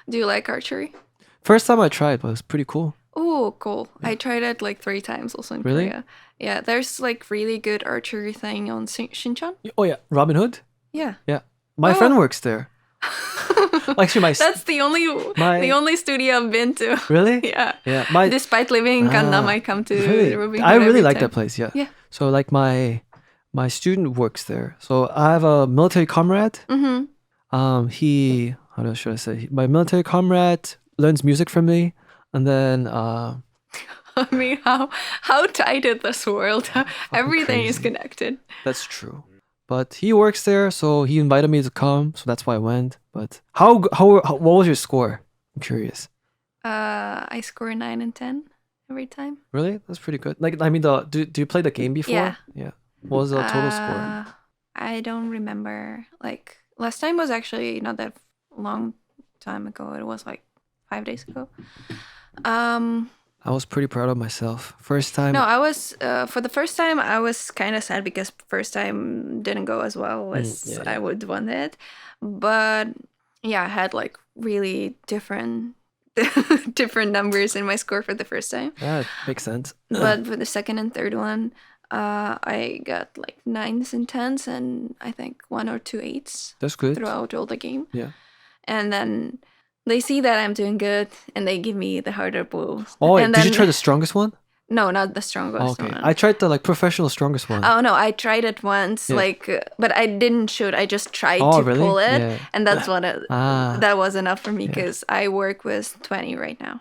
Do you like archery? First time I tried, but it was pretty cool. Oh, cool. I tried it like 3 times also in Really? Korea. Yeah, there's like really good archery thing on Shinchan. Oh yeah, Robin Hood. Yeah. Yeah, my Oh. friend works there. Actually, my That's the only studio I've been to. really. Yeah. Yeah, my Despite living in Gangnam, I come to really. Robin I Hood really every like time. that place. Yeah. Yeah. So like my student works there. So I have a military comrade. Mm-hmm. He should I say? My military comrade learns music from me, and then I mean, how tight is this world? Everything is crazy. connected. That's true. But he works there, so he invited me to come, so that's why I went. But what was your score? I'm curious. I score 9 and 10 every time. Really? That's pretty good. Like, I mean, do you play the game before? Yeah. Yeah. What was the total score? I don't remember. Like last time was actually not that long time ago. It was like 5 days ago. I was pretty proud of myself. First time. No, I was for the first time I was kind of sad because first time didn't go as well as I would want it. But yeah, I had like really different numbers in my score for the first time. Yeah, it makes sense. But for the second and third one, I got like 9s and 10s and I think 1 or 2 8s. That's good. Throughout all the game. Yeah. And then they see that I'm doing good and they give me the harder bow. Oh, and did you try the strongest one? No, not the strongest one. I tried the like professional strongest one. Oh no, I tried it once, but I didn't shoot. I just tried to really? pull it, Yeah. and that's what that was enough for me because I work with 20 right now.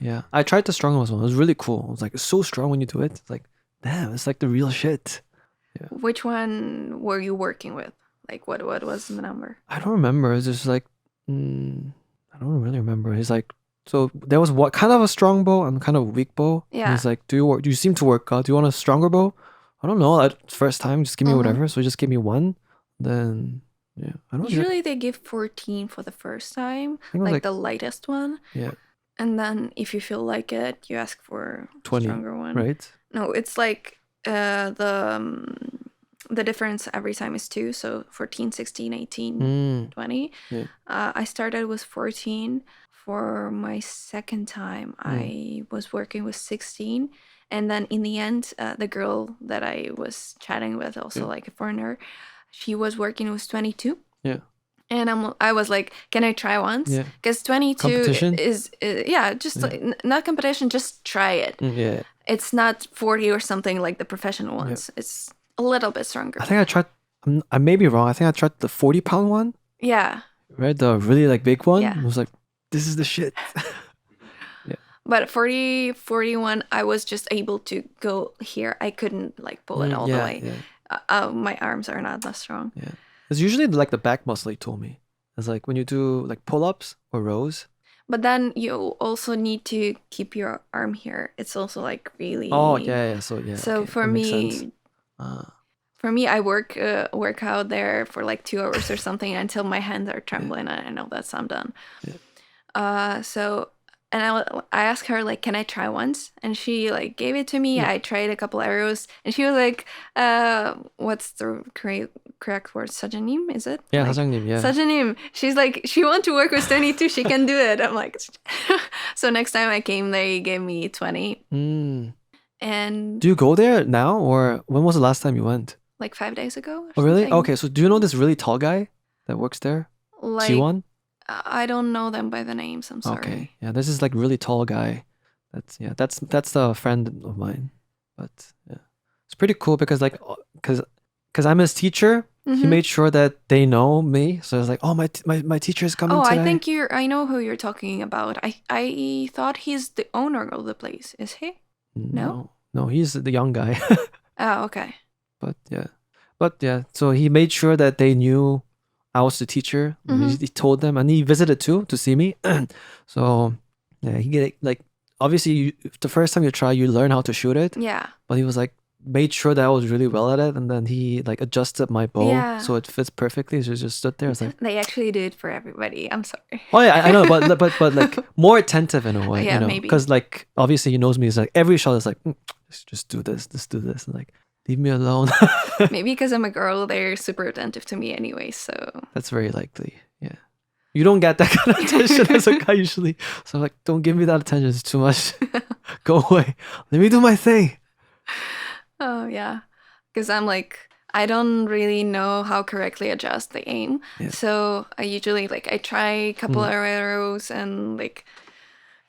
Yeah, I tried the strongest one. It was really cool. It was like it's so strong when you do it. It's like, damn, it's like the real shit. Yeah. Which one were you working with? Like, what was the number? I don't remember. It's just like, I don't really remember. It's like, so there was what kind of a strong bow and kind of a weak bow. Yeah. And he's like, do you seem to work out? Do you want a stronger bow? I don't know. First time, just give me whatever. So he just give me one. Then yeah, I don't. Usually they give 14 for the first time, like the lightest one. Yeah. And then if you feel like it, you ask for 20, a stronger one. Right? No, it's like the difference every time is 2. So 14, 16, 18, 20. Yeah. I started with 14. For my second time, I was working with 16. And then in the end, the girl that I was chatting with, also like a foreigner, she was working with 22. Yeah. And I was like, can I try once? Yeah. Because 22 competition? is just like, not competition, just try it. Yeah. It's not 40 or something like the professional ones. Yeah. It's a little bit stronger. I think I tried, I may be wrong. I think I tried the 40-pound one. Yeah. Right? The really like big one. Yeah. I was like, this is the shit. Yeah. But 41, I was just able to go here. I couldn't like pull it all the way. Yeah. My arms are not that strong. Yeah. It's usually like the back muscle, he told me. It's like when you do like pull-ups or rows. But then you also need to keep your arm here. It's also like really... Oh, yeah. So okay. For me... For me, I work out there for like 2 hours or something until my hands are trembling and I know that I'm done. Yeah. And I asked her like, can I try once? And she like gave it to me. Yeah. I tried a couple arrows and she was like, what's the correct word? Sajanim, is it? Yeah, like, Sajanim, yeah. Sajanim. She's like, she wants to work with 22. She can do it. I'm like, so next time I came, they gave me 20. And do you go there now or when was the last time you went? Like 5 days ago. Oh, really? Okay, so do you know this really tall guy that works there? Like, G1? I don't know them by the names. I'm sorry. Okay, yeah, this is like really tall guy. That's a friend of mine. But yeah, it's pretty cool because like, because I'm his teacher. He made sure that they know me. So it's like, oh, my teacher is coming today. I think I know who you're talking about. I thought he's the owner of the place. Is he? No, he's the young guy. Oh, okay. But yeah, so he made sure that they knew I was the teacher. He told them, and he visited too to see me. So yeah, he get like obviously the first time you try, you learn how to shoot it. Yeah. But he was like made sure that I was really well at it, and then he like adjusted my bow so it fits perfectly. So it just stood there. I was like, they actually do it for everybody. I'm sorry. Oh yeah, I know, but like more attentive in a way. Yeah, you know? maybe Because like obviously he knows me. It's like every shot is like, just do this, and like. Leave me alone. Maybe because I'm a girl, they're super attentive to me anyway, so... That's very likely, yeah. You don't get that kind of attention as a guy usually. So I'm like, don't give me that attention. It's too much. Go away. Let me do my thing. Oh, yeah. Because I'm like, I don't really know how correctly adjust the aim. Yeah. So I usually like, I try a couple of arrows and like,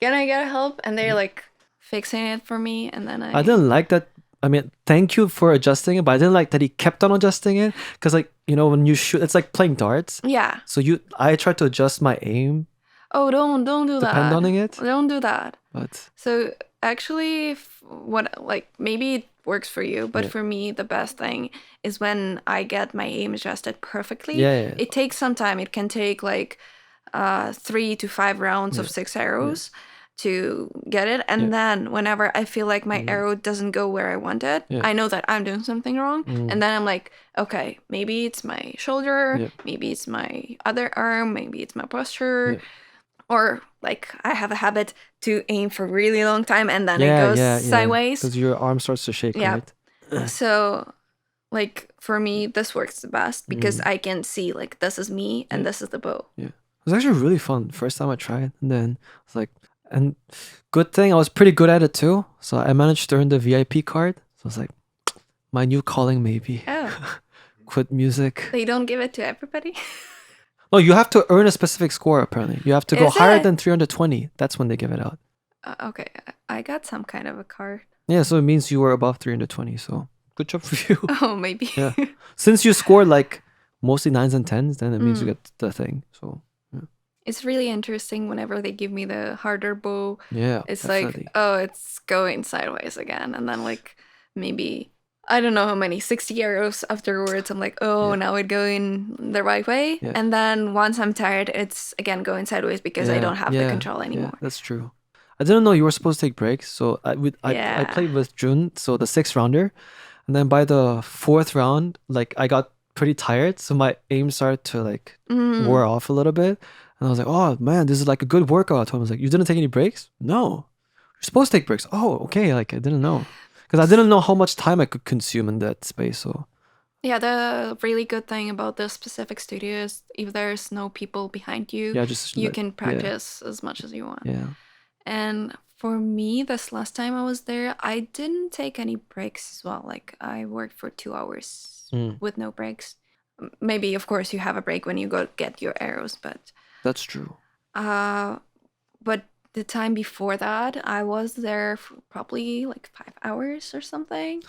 can I get help? And they're like fixing it for me. And then I didn't like that. I mean, thank you for adjusting it, but I didn't like that he kept on adjusting it. Because like, you know, when you shoot, it's like playing darts. Yeah. So I tried to adjust my aim. Oh, don't do that. Depend on it. Don't do that. But so actually, what like maybe it works for you, but for me, the best thing is when I get my aim adjusted perfectly. Yeah. It takes some time. It can take like 3 to 5 rounds of 6 arrows to get it, and then whenever I feel like my arrow doesn't go where I want it, I know that I'm doing something wrong, and then I'm like, okay, maybe it's my shoulder, maybe it's my other arm, maybe it's my posture. Or like I have a habit to aim for a really long time and then it goes sideways. Because your arm starts to shake, right? So like for me, this works the best because I can see like this is me and this is the bow. Yeah. It was actually really fun. First time I tried, and then it's like, and good thing I was pretty good at it too. So I managed to earn the VIP card. So I was like, my new calling maybe. Oh. Quit music. They don't give it to everybody. No, you have to earn a specific score, apparently. You have to go higher than 320. That's when they give it out. Okay, I got some kind of a card. Yeah, so it means you were above 320. So good job for you. Oh, maybe. Yeah. Since you scored like mostly 9s and 10s, then it means you get the thing. So yeah. It's really interesting whenever they give me the harder bow. Yeah, it's definitely. like, oh, it's going sideways again. And then like maybe... I don't know how many, 60 arrows afterwards. I'm like, oh, now it's going the right way. Yeah. And then once I'm tired, it's again going sideways because I don't have the control anymore. Yeah, that's true. I didn't know you were supposed to take breaks. So I played with Jun, so the 6th rounder. And then by the 4th round, like I got pretty tired. So my aim started to like wear off a little bit. And I was like, oh man, this is like a good workout. I was like, you didn't take any breaks? No. You're supposed to take breaks. Oh, okay. Like I didn't know. Because I didn't know how much time I could consume in that space. So, yeah, the really good thing about this specific studio is if there's no people behind you, you can practice as much as you want. Yeah. And for me, this last time I was there, I didn't take any breaks as well. Like I worked for 2 hours with no breaks. Maybe, of course, you have a break when you go get your arrows, but... That's true. But the time before that, I was there for probably like 5 hours or something.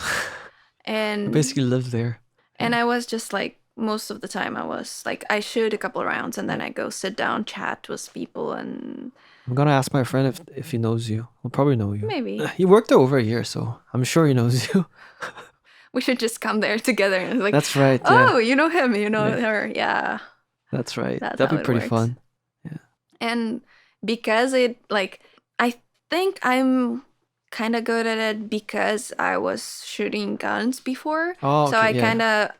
And I basically lived there. And I was just like, most of the time I was like, I shoot a couple of rounds and then I go sit down, chat with people. And I'm going to ask my friend if he knows you. He'll probably know you. Maybe. He worked there over a year, so I'm sure he knows you. We should just come there together. And like, that's right. Oh, you know him, you know her. Yeah. That's right. That'd be pretty fun. Yeah. And because it, like, I think I'm kind of good at it because I was shooting guns before. Oh, okay, so I kind of,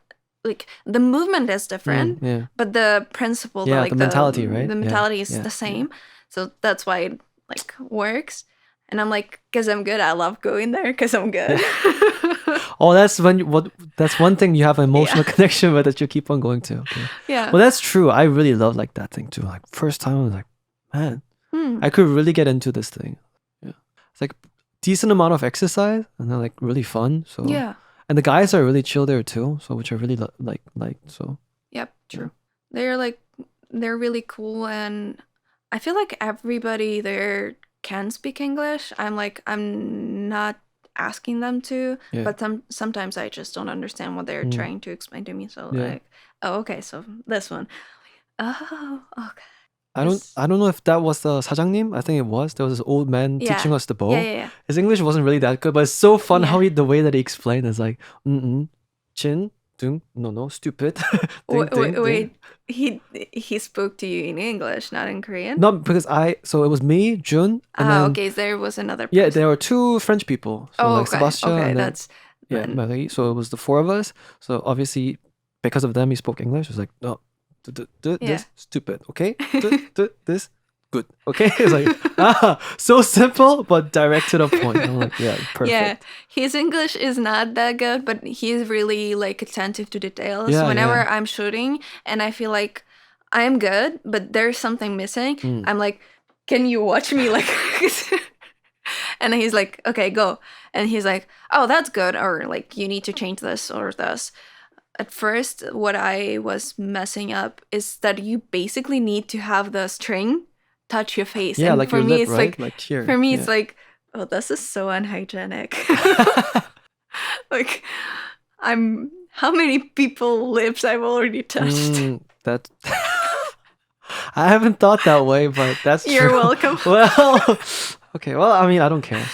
like, the movement is different, but the principle, the like mentality, right? The mentality is the same. So that's why it, like, works. And I'm like, because I'm good, I love going there because I'm good. Oh, that's one thing you have an emotional connection with that you keep on going to. Okay. Yeah. Well, that's true. I really love like that thing too. Like first time I was like, man, I could really get into this thing. Yeah. It's like decent amount of exercise and they're like really fun. So yeah. And the guys are really chill there too. So which I really like. So. Yep. True. Yeah. They're really cool, and I feel like everybody there can speak English. I'm not asking them to, but sometimes I just don't understand what they're trying to explain to me. So like, oh, okay, so this one. Oh, okay. I don't know if that was the 사장님. I think it was. There was this old man teaching us the bow. Yeah. His English wasn't really that good, but it's so fun how the way that he explained is like, chin, dung, no, stupid. Wait. He spoke to you in English, not in Korean? No, because so it was me, Jun, and then, okay, there was another person. Yeah, there were 2 French people. So like okay. Sebastian okay, and then, Marie. So it was the 4 of us. So obviously, because of them, he spoke English. It was like, no, this, stupid, okay? This, good, okay? It's like, so simple, but direct to the point. I'm like, yeah, perfect. Yeah, his English is not that good, but he's really like attentive to details. Whenever I'm shooting and I feel like I am good, but there's something missing. I'm like, can you watch me like and he's like, okay, go. And he's like, oh, that's good, or like you need to change this or this. At first, what I was messing up is that you basically need to have the string touch your face. Yeah, and like for your me lip, it's right? like Here. for me it's like, oh, this is so unhygienic. Like, how many people lips I've already touched? That I haven't thought that way, but that's true. You're welcome. Well, okay. Well, I mean, I don't care.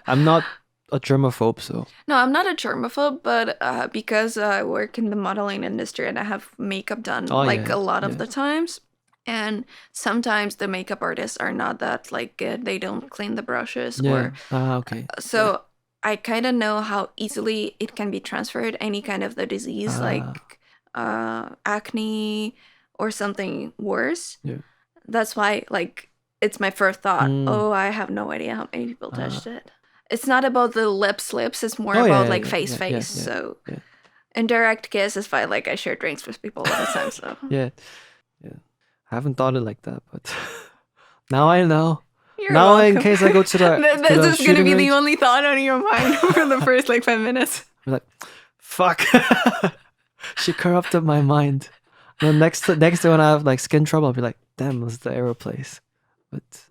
I'm not a germaphobe, so. No, I'm not a germaphobe, but because I work in the modeling industry and I have makeup done a lot of the times, and sometimes the makeup artists are not that like good. They don't clean the brushes or okay. So I kind of know how easily it can be transferred. Any kind of the disease like acne or something worse. Yeah. That's why like it's my first thought. Oh, I have no idea how many people touched it. It's not about the lips. It's more about like face. So indirect kiss is fine. Like I share drinks with people all the time. So yeah. I haven't thought it like that, but now I know. You're now welcome. In case I go to the this is gonna be the only thought on your mind for the first like 5 minutes. I'm like, fuck. She corrupted my mind. And next day when I have like skin trouble, I'll be like, damn, was the arrow place. But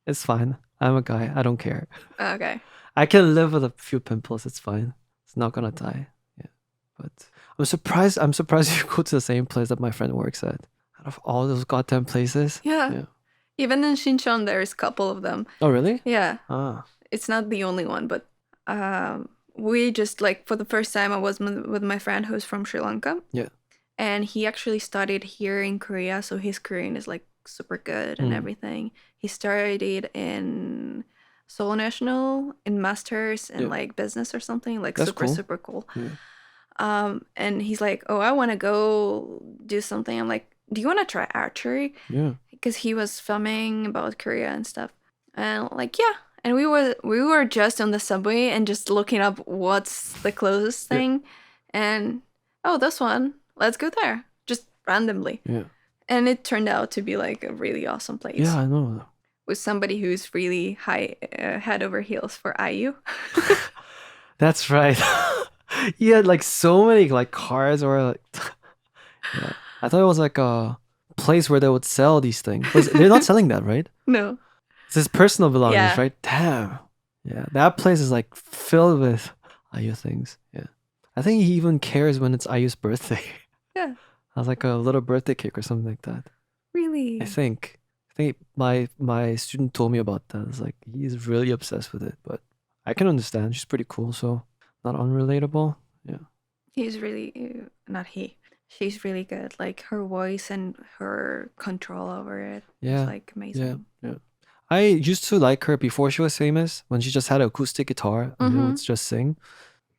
it's fine. I'm a guy. I don't care. Okay. I can live with a few pimples. It's fine. It's not gonna die. Yeah. But I'm surprised you go to the same place that my friend works at. Out of all those goddamn places. Yeah. Even in Shinchon, there's a couple of them. Oh, really? Yeah. It's not the only one, but we just like for the first time I was with my friend who's from Sri Lanka. Yeah. And he actually studied here in Korea, so his Korean is like super good and everything. He studied in Seoul National in masters in like business or something, like that's super cool. Yeah. And he's like, oh, I want to go do something. I'm like, do you want to try archery? Yeah. Because he was filming about Korea and stuff. And like, yeah. And we were just on the subway and just looking up what's the closest thing. And oh, this one. Let's go there. Just randomly. Yeah. And it turned out to be like a really awesome place. Yeah, I know. With somebody who's really high head over heels for IU. That's right. He had like so many like cars or like yeah. I thought it was like a place where they would sell these things. They're not selling that, right? No. It's his personal belongings, right? Damn. Yeah. That place is like filled with IU things. Yeah. I think he even cares when it's IU's birthday. Yeah. I was like a little birthday cake or something like that. Really? I think my student told me about that. It's like he's really obsessed with it, but I can understand. She's pretty cool, so not unrelatable. Yeah. He's really she's really good. Like her voice and her control over it. Yeah. It's like amazing. Yeah. I used to like her before she was famous, when she just had an acoustic guitar and would just sing.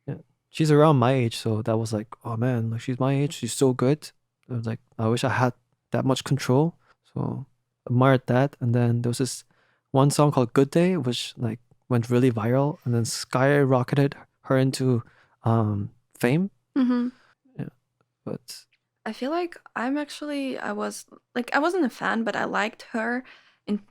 Yeah. She's around my age, so that was like, oh man, like she's my age, she's so good. I was like, I wish I had that much control. So admired that. And then there was this one song called Good Day, which like went really viral and then skyrocketed her into fame. Mm-hmm. Yeah. But I feel like I wasn't a fan, but I liked her in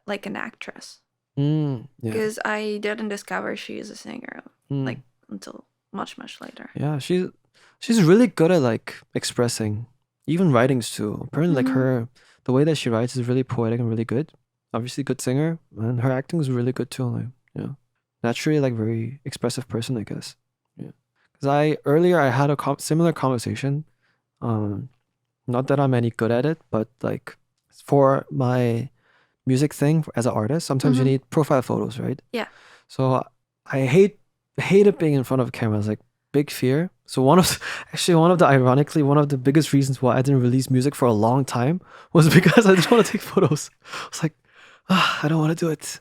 like an actress. Because I didn't discover she is a singer like until much later. Yeah, she's really good at like expressing, even writings too. Apparently, like the way that she writes is really poetic and really good. Obviously, good singer, and her acting is really good too. Like, yeah, naturally like very expressive person, I guess. Yeah, because earlier I had a similar conversation. Not that I'm any good at it, but like for my music thing as an artist, sometimes you need profile photos, right? Yeah. So I hated being in front of a camera. It's like big fear. So one of the biggest reasons why I didn't release music for a long time was because I didn't want to take photos. I was like, I don't want to do it.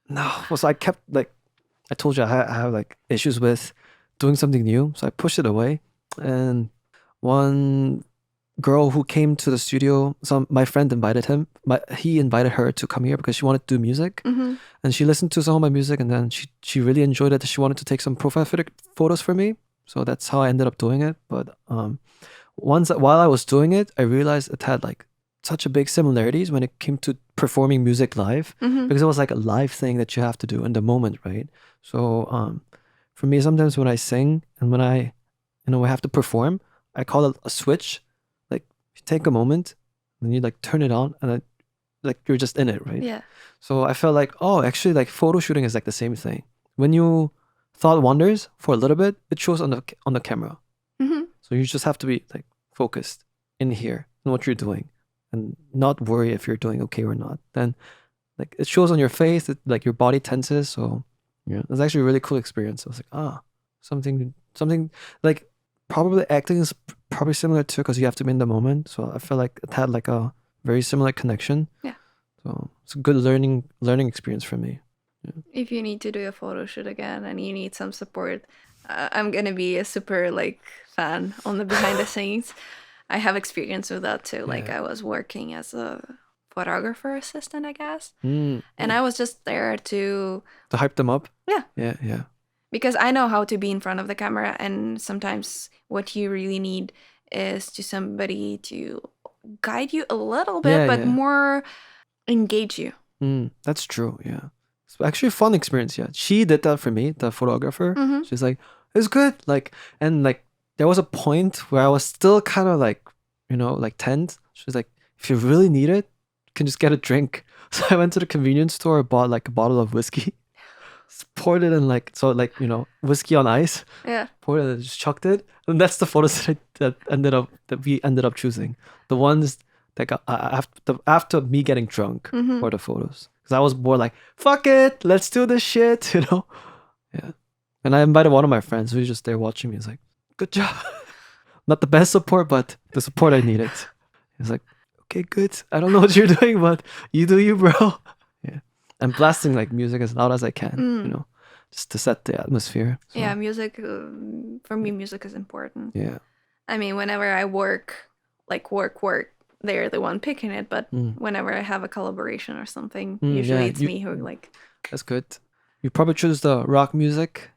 No. So I kept like, I told you I have like issues with doing something new. So I pushed it away. And one girl who came to the studio, my friend invited he invited her to come here because she wanted to do music. And she listened to some of my music, and then she really enjoyed it. She wanted to take some profile photos for me. So that's how I ended up doing it. But while I was doing it, I realized it had like such a big similarities when it came to performing music live, because it was like a live thing that you have to do in the moment, right? So for me, sometimes when I sing and when I have to perform, I call it a switch. Like you take a moment and you like turn it on and then like you're just in it, right? Yeah. So I felt like, oh, actually like photo shooting is like the same thing. When you thought wanders for a little bit, it shows on the camera. So you just have to be like focused in here on what you're doing and not worry if you're doing okay or not. Then like it shows on your face, like your body tenses. So yeah, it's actually a really cool experience. I was like, something like probably acting is probably similar too, because you have to be in the moment. So I feel like it had like a very similar connection. Yeah. So it's a good learning experience for me. Yeah. If you need to do a photo shoot again and you need some support, I'm gonna be a super like fan on the behind the scenes. I have experience with that too. Like I was working as a photographer assistant, I guess, and I was just there to hype them up. Yeah. Because I know how to be in front of the camera, and sometimes what you really need is to somebody to guide you a little bit, but more engage you. That's true. Yeah. It's actually a fun experience. Yeah. She did that for me, the photographer. She's like, it's good. Like, and like, there was a point where I was still kind of like, like tense. She's like, if you really need it, you can just get a drink. So I went to the convenience store, bought like a bottle of whiskey, poured it in like, whiskey on ice. Yeah. Poured it and just chucked it. And that's the photos that we ended up choosing. The ones that got after me getting drunk were the photos. Because I was more like, fuck it, let's do this shit, Yeah. And I invited one of my friends who was just there watching me. He's like, good job. Not the best support, but the support I needed. He's like, okay, good. I don't know what you're doing, but you do you, bro. Yeah. I'm blasting like music as loud as I can, just to set the atmosphere. So. Yeah, music, for me, music is important. Yeah. I mean, whenever I work, they're the one picking it, but whenever I have a collaboration or something, usually it's me who like... That's good. You probably choose the rock music?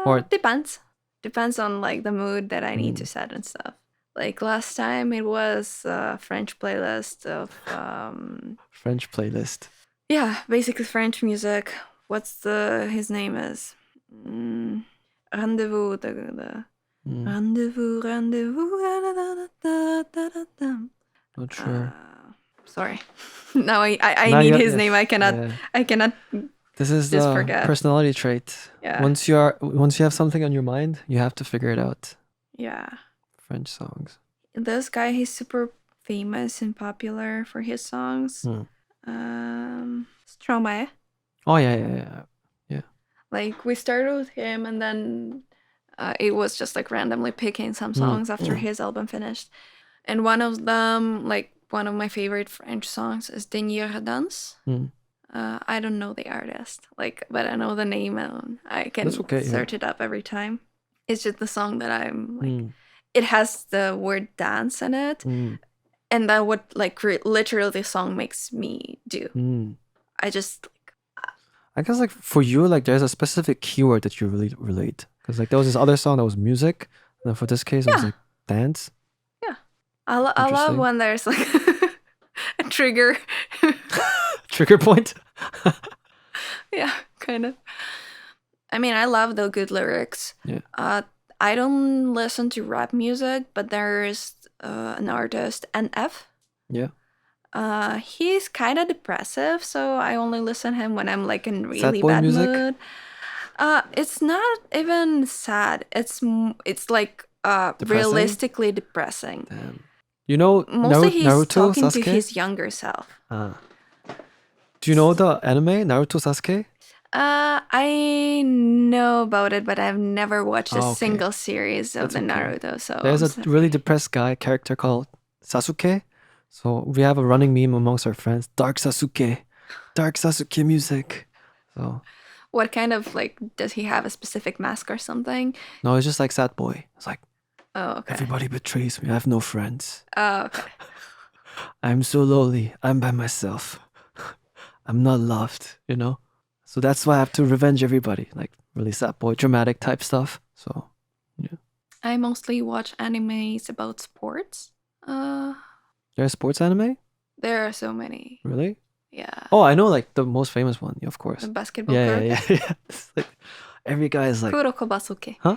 Or depends on like the mood that I need to set and stuff. Like last time it was a French playlist of French playlist. Yeah, basically French music. His name is Rendezvous, the Rendezvous. Not sure. Sorry. Now I need his name. I cannot. This is just the forget. Personality trait. Yeah. Once you have something on your mind, you have to figure it out. Yeah. French songs. This guy, he's super famous and popular for his songs. Stromae. Oh yeah. Like we started with him, and then it was just like randomly picking some songs after his album finished. And one of them, like one of my favorite French songs, is Dernier Danse. I don't know the artist, but I know the name and I can search it up every time. It's just the song that I'm like, it has the word dance in it, and that what like literally the song makes me do. I guess like for you, like there's a specific keyword that you really relate, because like there was this other song that was music, and then for this case it was like dance. Yeah, I love when there's like a trigger. Trigger point. Yeah, kind of. I mean, I love the good lyrics. Yeah. I don't listen to rap music, but there's an artist, NF. Yeah. He's kind of depressive, so I only listen to him when I'm like in really sad boy bad music? mood. It's not even sad. It's like realistically depressing. Damn. You know, mostly he's Naruto, talking Sasuke? to his younger self. Do you know the anime Naruto Sasuke? I know about it, but I've never watched a okay. single series of Naruto. So there's a really depressed character called Sasuke. So we have a running meme amongst our friends: Dark Sasuke music. So what kind of like does he have a specific mask or something? No, it's just like sad boy. It's like, oh, okay. Everybody betrays me. I have no friends. Oh, okay. I'm so lonely. I'm by myself. I'm not loved, So that's why I have to revenge everybody. Like really sad boy, dramatic type stuff. So, yeah. I mostly watch animes about sports. There's sports anime? There are so many. Really? Yeah. Oh, I know like the most famous one, of course. The basketball Yeah, court. yeah, yeah. It's like every guy is like, Kuroko Basuke. huh?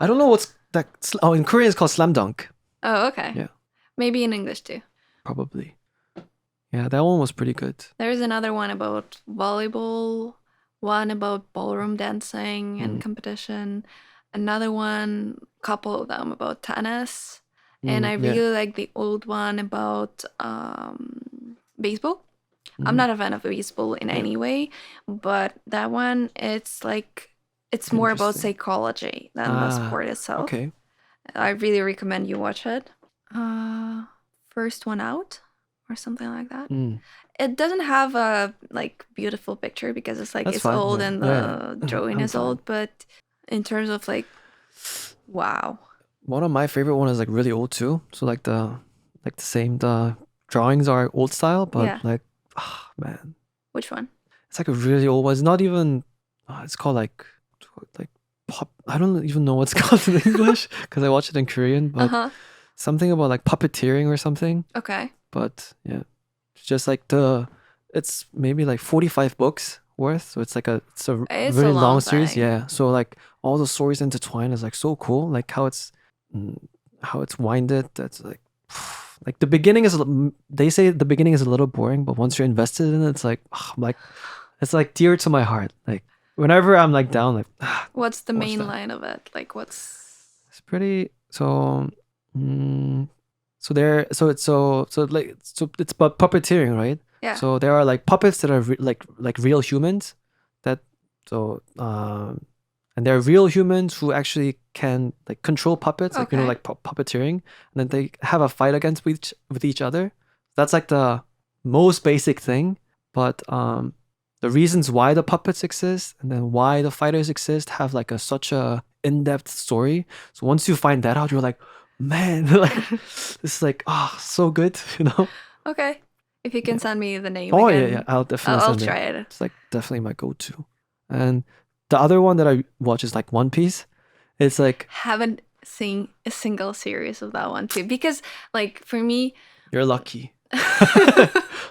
I don't know what's that. Oh, in Korean it's called slam dunk. Oh, okay. Yeah. Maybe in English too. Probably. Yeah, that one was pretty good. There's another one about volleyball, one about ballroom dancing and competition, another one, couple of them about tennis, and I really like the old one about baseball. I'm not a fan of baseball in any way, but that one, it's more about psychology than the sport itself. Okay. I really recommend you watch it. First One Out or something like that. It doesn't have a beautiful picture because it's like it's old and the drawing is old, but in terms of wow. One of my favorite one is like really old too. So like the drawings are old style, but man. Which one? It's like a really old one. It's not even. It's called like pop. I don't even know what's called in English because I watched it in Korean, but something about like puppeteering or something. Okay. But yeah, it's just like it's maybe like 45 books worth. So it's like it's a really long series. Yeah. So like all the stories intertwined is like so cool. Like how it's winded. That's like the beginning is, they say the beginning is a little boring, but once you're invested in it, it's like, it's like dear to my heart. Like whenever I'm like down, like what's the main line of it? Like it's pretty, it's about puppeteering, right? Yeah. So there are like puppets that are like real humans and there are real humans who actually can like control puppets, like like puppeteering, and then they have a fight with each other. That's like the most basic thing, but the reasons why the puppets exist and then why the fighters exist have like such a in-depth story. So once you find that out, you're like, man, like this is like so good, Okay, if you can send me the name. Oh again, yeah, I'll definitely. I'll try it. It's like definitely my go-to, and. The other one that I watch is like One Piece. It's like haven't seen a single series of that one too because like for me, you're lucky.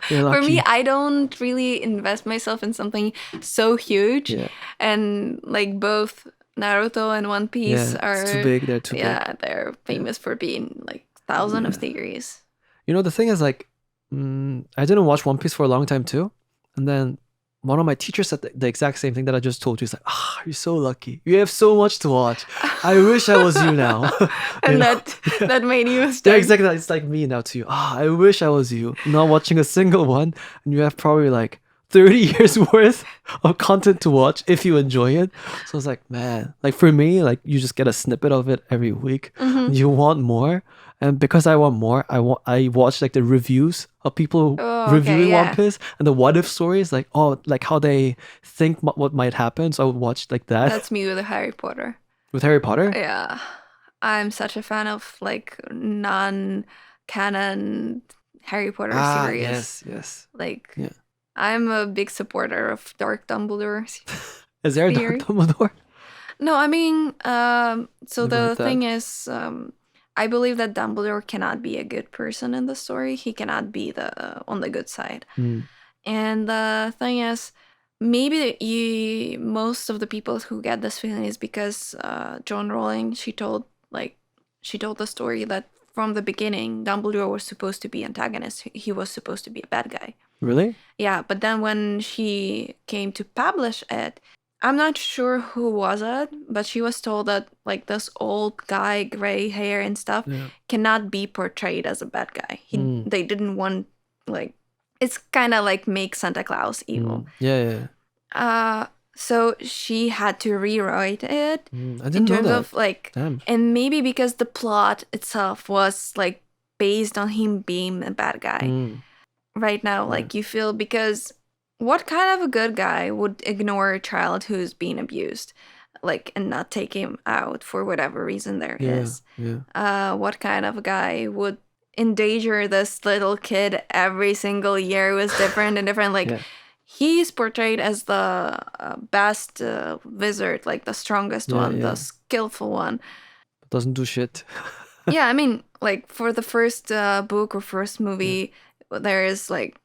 For me, I don't really invest myself in something so huge, and like both Naruto and One Piece are too big. They're too big. Yeah, they're famous for being like thousands of series. The thing is like, I didn't watch One Piece for a long time too, and then. One of my teachers said the exact same thing that I just told you. He's like, you're so lucky. You have so much to watch. I wish I was you now. And that made you start. Yeah, exactly. It's like me now to you. I wish I was you. Not watching a single one. And you have probably like 30 years worth of content to watch if you enjoy it. So it's like, man, like for me, like you just get a snippet of it every week. You want more. And because I want more, I watch like the reviews of people reviewing One Piece and the what if stories, like like how they think what might happen. So I would watch like that. That's me with Harry Potter. With Harry Potter? Yeah, I'm such a fan of like non-canon Harry Potter series. Yes. Like, I'm a big supporter of Dark Dumbledore. Is there a Dark Dumbledore? No, I mean, so the thing is, I believe that Dumbledore cannot be a good person in the story. He cannot be on the good side. And the thing is, maybe most of the people who get this feeling is because Joan Rowling, she told the story that from the beginning, Dumbledore was supposed to be antagonist. He was supposed to be a bad guy. Really? Yeah, but then when she came to publish it, I'm not sure who was it, but she was told that like this old guy, gray hair and stuff, cannot be portrayed as a bad guy. They didn't want it's kind of like make Santa Claus evil. Yeah. So she had to rewrite it I didn't know that. Of and maybe because the plot itself was like based on him being a bad guy. Right now, like you feel because. What kind of a good guy would ignore a child who's being abused, and not take him out for whatever reason there is? What kind of a guy would endanger this little kid every single year was different and different? He's portrayed as the best wizard, like the strongest one, the skillful one. Doesn't do shit. Yeah, I mean, like for the first book or first movie, there is like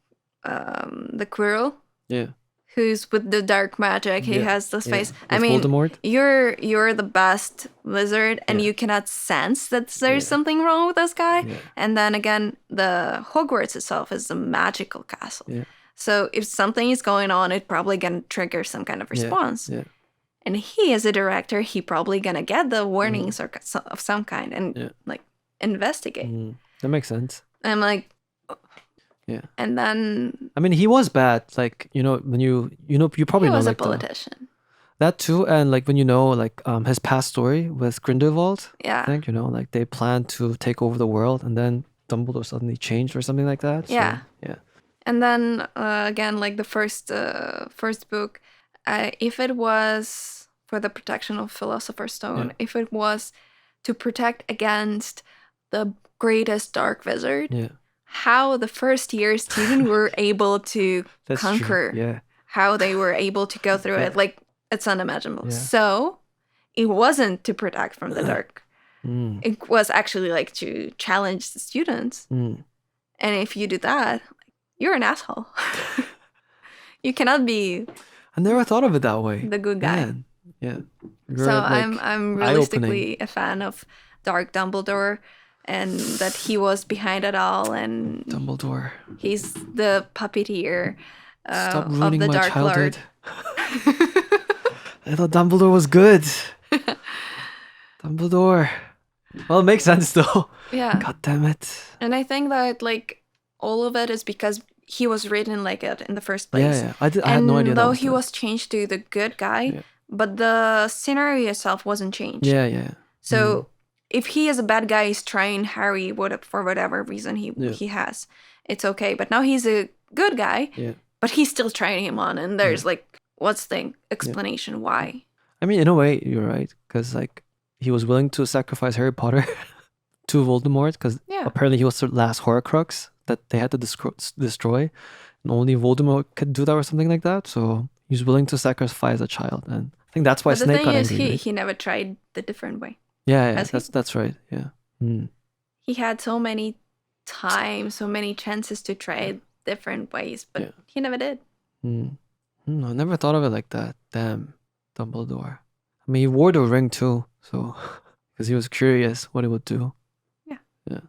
the Quirrell. Yeah. Who's with the dark magic. He has this face. With I mean, Voldemort. You're the best wizard, and you cannot sense that there's something wrong with this guy. Yeah. And then again, the Hogwarts itself is a magical castle. Yeah. So if something is going on, it probably gonna trigger some kind of response. Yeah. And he, as a director, he probably gonna get the warnings or of some kind and like investigate. That makes sense. I'm like, yeah. And then I mean, he was bad. Like, when you probably he was know, a like, politician. That too, and like when like his past story with Grindelwald. Yeah. I think like they planned to take over the world, and then Dumbledore suddenly changed or something like that. Yeah. So, yeah. And then again, like the first book, if it was for the protection of Philosopher's Stone, if it was to protect against the greatest dark wizard, how the first year students were able to conquer, how they were able to go through it, like it's unimaginable. Yeah. So it wasn't to protect from the dark. It was actually like to challenge the students. And if you do that, you're an asshole. You cannot be. I never thought of it that way. The good guy. Man. Yeah. You're so I'm realistically a fan of Dark Dumbledore, and that he was behind it all, and Dumbledore. He's the puppeteer Stop ruining of the my Dark childhood. Lord. I thought Dumbledore was good. Dumbledore. Well, it makes sense though. Yeah. God damn it. And I think that like all of it is because he was written like it in the first place. Yeah. I had no idea. Though he was changed to the good guy, but the scenario itself wasn't changed. Yeah. So if he is a bad guy, he's trying Harry for whatever reason he has, it's okay. But now he's a good guy, but he's still trying him on, and there's like, what's the explanation why? I mean, in a way, you're right, because like he was willing to sacrifice Harry Potter to Voldemort, because apparently he was the last Horcrux that they had to destroy, and only Voldemort could do that or something like that. So he's willing to sacrifice a child, and I think that's why Snape got angry. The thing is, he never tried the different way. Yeah, that's right. Yeah. He had so many times, so many chances to try different ways, but he never did. I never thought of it like that. Damn, Dumbledore. I mean, he wore the ring too, so because he was curious what it would do. Yeah.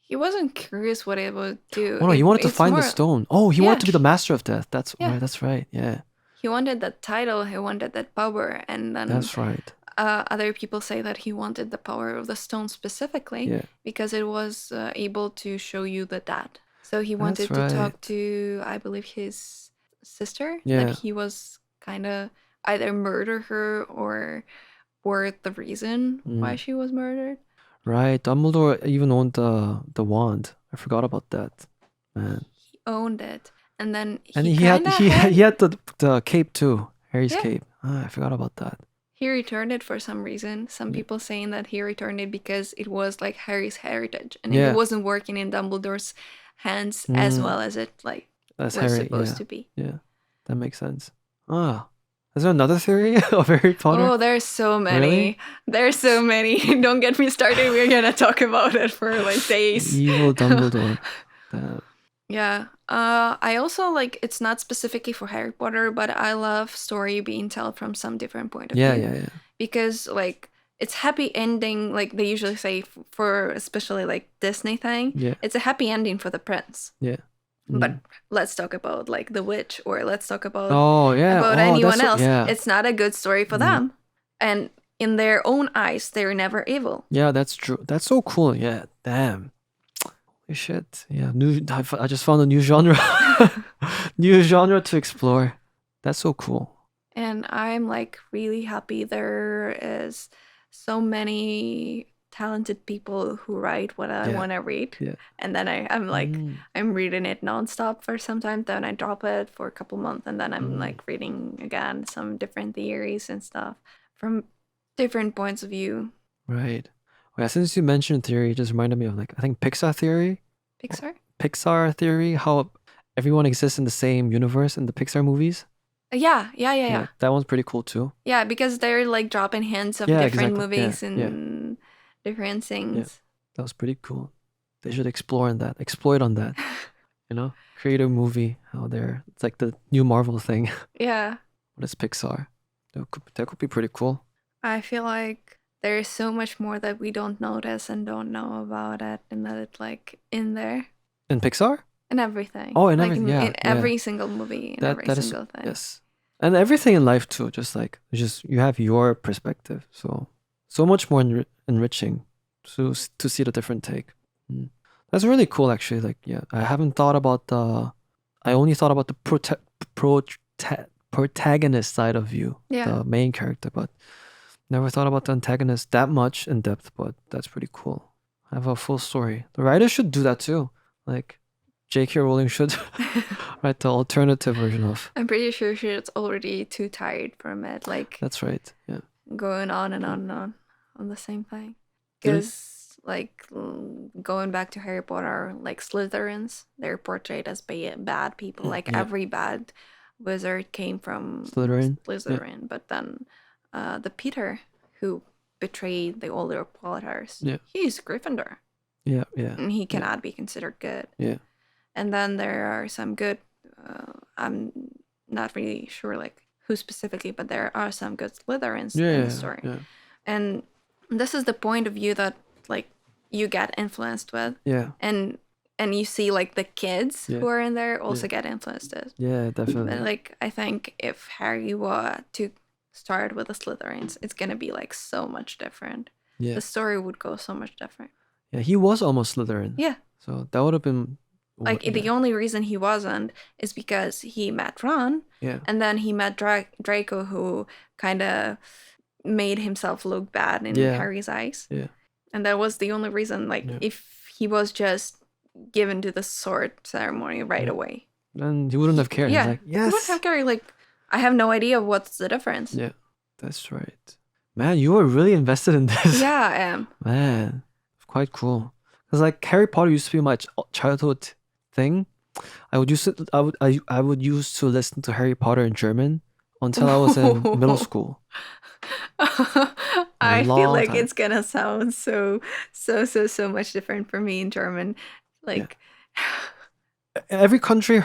He wasn't curious what it would do. Oh no, he wanted to find the stone. Oh, he wanted to be the master of death. That's right. That's right. Yeah. He wanted that title. He wanted that power, and then that's right. Other people say that he wanted the power of the stone specifically because it was able to show you the dad. So he wanted to talk to, I believe, his sister. That he was kind of either murder her or were the reason why she was murdered. Right. Dumbledore even owned the wand. I forgot about that. Man. He owned it. And then he had the cape too. Harry's cape. I forgot about that. He returned it for some reason. Some people saying that he returned it because it was like Harry's heritage, and it wasn't working in Dumbledore's hands as well as it was supposed to be. Yeah, that makes sense. Is there another theory of Harry Potter? Oh, there's so many. Really? There's so many. Don't get me started. We're gonna talk about it for like days. Evil Dumbledore. Yeah. I also it's not specifically for Harry Potter, but I love story being told from some different point of view. Yeah. Because it's happy ending, like they usually say for especially like Disney thing. Yeah. It's a happy ending for the prince. Yeah. But let's talk about like the witch, or let's talk about anyone else. It's not a good story for them. And in their own eyes, they're never evil. Yeah, that's true. That's so cool. Yeah. Damn. Shit. Yeah. I just found a new genre. New genre to explore. That's so cool. And I'm like really happy there is so many talented people who write what I want to read. Yeah. And then I'm like, I'm reading it nonstop for some time. Then I drop it for a couple months. And then I'm like reading again some different theories and stuff from different points of view. Right. Yeah, since you mentioned theory, it just reminded me of I think Pixar theory. Pixar theory, how everyone exists in the same universe in the Pixar movies. Yeah. That one's pretty cool too. Yeah, because they're like dropping hints of different movies and different things. That was pretty cool. They should exploit on that. Create a movie out there. It's like the new Marvel thing. Yeah. But it's Pixar. That could be pretty cool. I feel like there is so much more that we don't notice and don't know about it, and that it's like in there. In Pixar? In everything. Oh, in everything. In every single movie, in every single thing. Yes. And everything in life too. Just you have your perspective. So much more enriching to see the different take. That's really cool, actually. Like, yeah, I haven't thought about I only thought about the protagonist side of you, the main character, but never thought about the antagonist that much in depth. But that's pretty cool. I have a full story. The writer should do that too. Like, J.K. Rowling should write the alternative version of. I'm pretty sure she's already too tired from it. Like, that's right. Yeah. Going on and on the same thing. Because, like, going back to Harry Potter, like, Slytherins, they're portrayed as bad people. Like, every bad wizard came from Slytherin. Yeah. But then the Peter who betrayed the older Potters, he's Gryffindor. Yeah. And he cannot be considered good. Yeah. And then there are some good, I'm not really sure, like, who specifically, but there are some good Slytherins in the story. Yeah. And this is the point of view that, like, you get influenced with. Yeah. And you see, like, the kids who are in there also get influenced. Yeah, definitely. But, like, I think if Harry were to start with the Slytherins, it's going to be, like, so much different. Yeah. The story would go so much different. Yeah, he was almost Slytherin. Yeah. So that would have been... Like, the only reason he wasn't is because he met Ron. Yeah. And then he met Draco, who kind of made himself look bad in Harry's eyes. Yeah. And that was the only reason. Like, if he was just given to the sword ceremony right away, then he wouldn't have cared. Yeah. Like, yes. He wouldn't have cared. Like, I have no idea what's the difference. Yeah. That's right. Man, you were really invested in this. Yeah, I am. Man, quite cool. Because, like, Harry Potter used to be my childhood thing. I would use to listen to Harry Potter in German until I was in middle school. I feel like it's gonna sound so much different for me in German. Like, every country,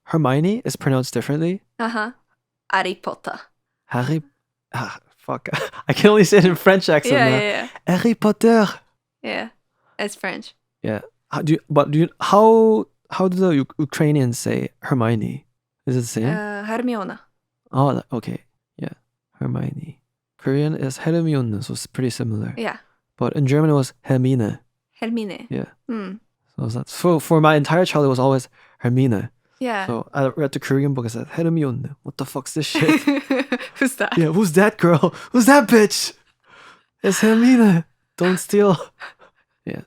Hermione is pronounced differently. Harry Potter. Fuck. I can only say it in French accent now. Yeah. Harry Potter. Yeah, it's French. Yeah. How do the Ukrainians say Hermione? Is it the same? Hermione. Oh, okay. Yeah. Hermione. Korean is Hermione, so it's pretty similar. Yeah. But in German it was Hermine. Hermine. Yeah. So for my entire childhood it was always Hermine. Yeah. So I read the Korean book and said, Hermione, what the fuck's this shit? Who's that? Yeah, who's that girl? Who's that bitch? It's Hermine. Don't steal. Yeah.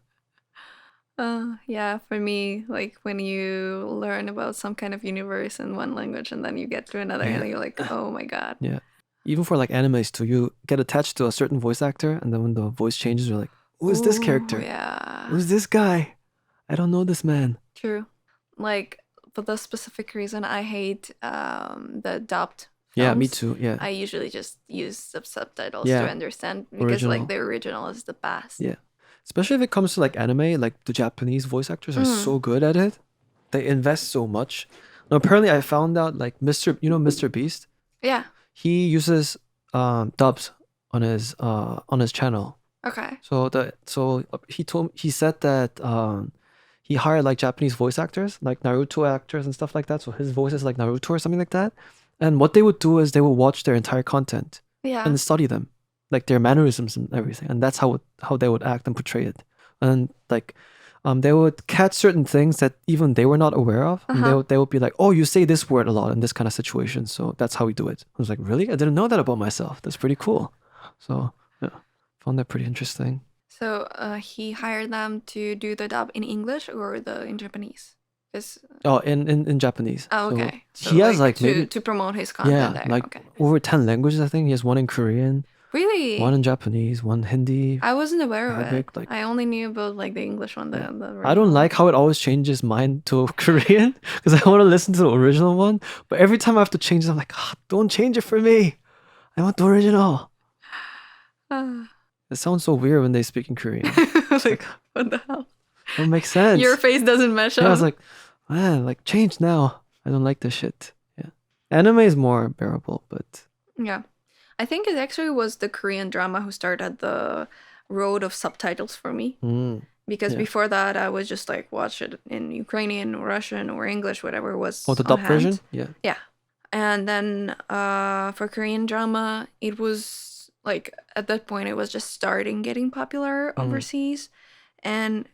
Yeah, for me, like, when you learn about some kind of universe in one language and then you get to another and you're like, oh my god. Yeah. Even for, like, animes too, you get attached to a certain voice actor and then when the voice changes, you're like, who is this character? Yeah. Who's this guy? I don't know this man. True. Like, for the specific reason, I hate the dubbed films. Yeah, me too. Yeah. I usually just use subtitles to understand because like the original is the best. Yeah. Especially if it comes to like anime, like the Japanese voice actors are so good at it. They invest so much. Now, apparently I found out like Mr. Beast? Yeah. He uses dubs on his channel. Okay. So he said that he hired like Japanese voice actors, like Naruto actors and stuff like that. So his voice is like Naruto or something like that. And what they would do is they would watch their entire content and study them, like their mannerisms and everything. And that's how they would act and portray it. And like they would catch certain things that even they were not aware of. And they would be like, oh, you say this word a lot in this kind of situation. So that's how we do it. I was like, really? I didn't know that about myself. That's pretty cool. So yeah, found that pretty interesting. So he hired them to do the dub in English or in Japanese? In Japanese. Oh, okay. So he has like maybe to promote his content there. Like over 10 languages, I think. He has one in Korean. Really? One in Japanese, one Hindi. I wasn't aware of Arabic, it. I only knew about like the English one. I don't like how it always changes mine to Korean because I want to listen to the original one. But every time I have to change it, I'm like, don't change it for me. I want the original. It sounds so weird when they speak in Korean. Like, what the hell? Don't make sense. Your face doesn't match up. I was like, man, like change now. I don't like this shit. Yeah. Anime is more bearable, but yeah. I think it actually was the Korean drama who started the road of subtitles for me. Because before that, I would just like watch it in Ukrainian or Russian or English, whatever was. Oh, the dub version? Yeah. Yeah. And then for Korean drama, it was like at that point, it was just starting getting popular overseas. And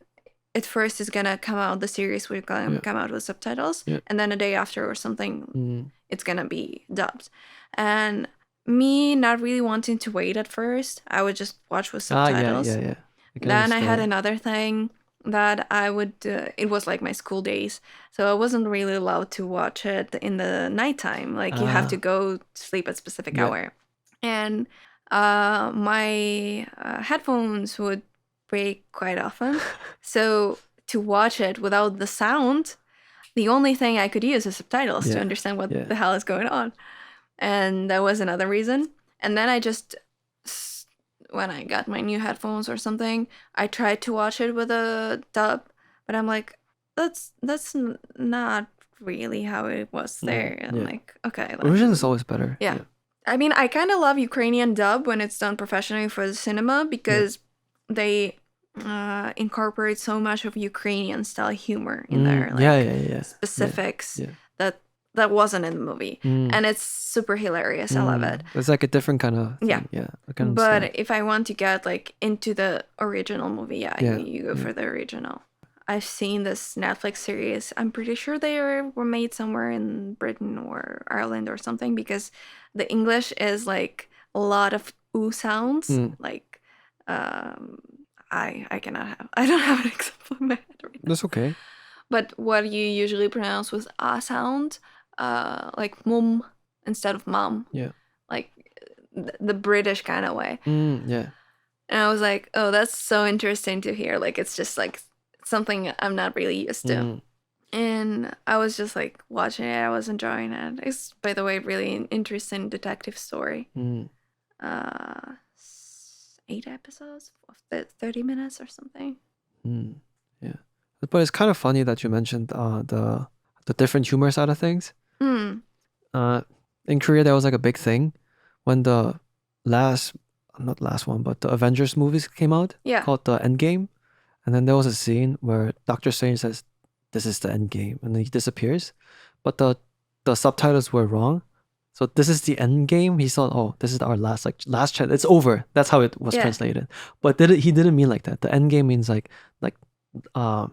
at first, it's going to come out, the series will come out with subtitles. Yeah. And then a day after or something, it's going to be dubbed. And me not really wanting to wait at first, I would just watch with subtitles. Yeah. Then I had another thing that I would, it was like my school days. So I wasn't really allowed to watch it in the nighttime. Like you have to go sleep at a specific hour. And my headphones would break quite often. So to watch it without the sound, the only thing I could use is subtitles to understand what the hell is going on. And that was another reason. And then I just, when I got my new headphones or something, I tried to watch it with a dub, but I'm like, that's not really how it was there. And like, okay. Original is always better. Yeah. I mean, I kind of love Ukrainian dub when it's done professionally for the cinema because they incorporate so much of Ukrainian style humor in there. Like specifics that wasn't in the movie. And it's super hilarious. I love it. It's like a different kind of thing. Yeah. But if I want to get like into the original movie, you go for the original. I've seen this Netflix series. I'm pretty sure they were made somewhere in Britain or Ireland or something because the English is like a lot of ooh sounds. Like I don't have an example in my head right now. That's okay. But what you usually pronounce with ah sound, like mum instead of mom. Yeah. Like the British kind of way. Yeah. And I was like, oh, that's so interesting to hear. Like it's just like something I'm not really used to. And I was just like watching it. I was enjoying it. It's, by the way, really an interesting detective story. 8 episodes of 30 minutes or something. Yeah. But it's kind of funny that you mentioned the different humor side of things. In Korea, there was like a big thing when the not last one, but the Avengers movies came out. Yeah. Called the Endgame. And then there was a scene where Doctor Strange says, "This is the end game," and then he disappears. But the subtitles were wrong. So this is the end game. He thought, "Oh, this is our last chance. It's over." That's how it was translated. But he didn't mean like that. The end game means like how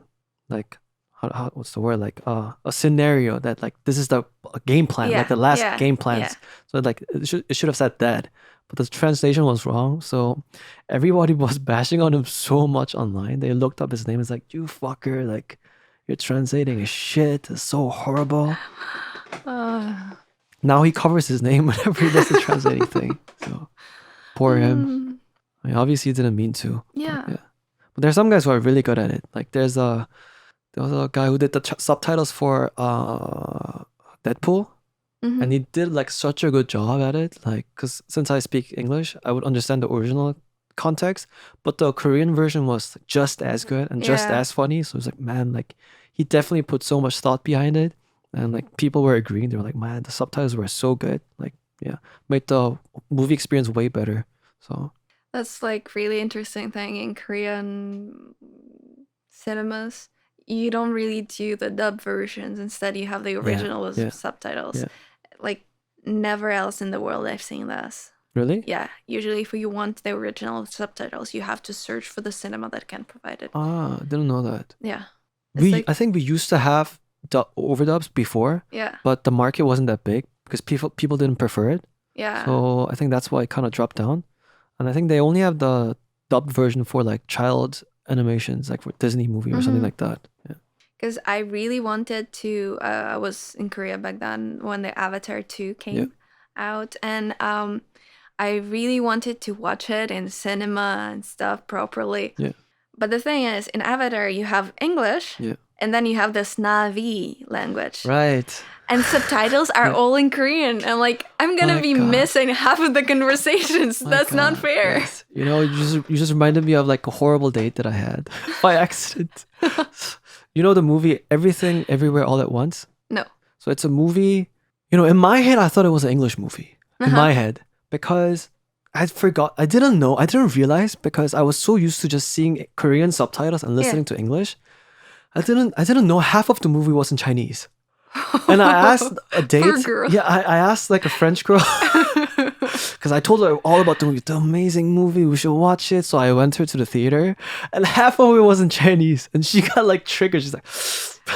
what's the word, like a scenario that like this is the game plan, like the last game plans. So like it should have said that. But the translation was wrong, so everybody was bashing on him so much online. They looked up his name. It's like, you fucker, like you're translating shit. It's so horrible. Now he covers his name whenever he does the translating thing. So poor him. I mean, obviously he didn't mean to. Yeah. But there's some guys who are really good at it. Like there was a guy who did the subtitles for Deadpool. And he did like such a good job at it, like, because since I speak English, I would understand the original context, but the Korean version was just as good and just as funny. So it's like, man, like he definitely put so much thought behind it, and like people were agreeing. They were like, man, the subtitles were so good, like made the movie experience way better. So that's like really interesting thing in Korean cinemas. You don't really do the dub versions. Instead, you have the original with subtitles. Like never else in the world I've seen this. Really? Yeah. Usually if you want the original subtitles, you have to search for the cinema that can provide it. I didn't know that. Yeah. I think we used to have the overdubs before. Yeah. But the market wasn't that big because people didn't prefer it. Yeah. So I think that's why it kind of dropped down. And I think they only have the dubbed version for like child animations, like for Disney movie or something like that. Yeah. Because I really wanted to, I was in Korea back then when the Avatar 2 came out. And I really wanted to watch it in cinema and stuff properly. Yeah. But the thing is, in Avatar, you have English. Yeah. And then you have this Na'vi language. Right. And subtitles are all in Korean. I'm like, I'm gonna be missing half of the conversations. That's not fair. Yes. You know, you just reminded me of like a horrible date that I had by accident. You know the movie Everything Everywhere All at Once? No. So it's a movie, you know, in my head I thought it was an English movie. In my head. Because I didn't realize, because I was so used to just seeing Korean subtitles and listening to English. I didn't know half of the movie was in Chinese. And I asked a date. Poor girl. Yeah, I asked like a French girl. Because I told her all about the amazing movie. We should watch it. So I went her to the theater. And half of it was in Chinese. And she got like triggered. She's like,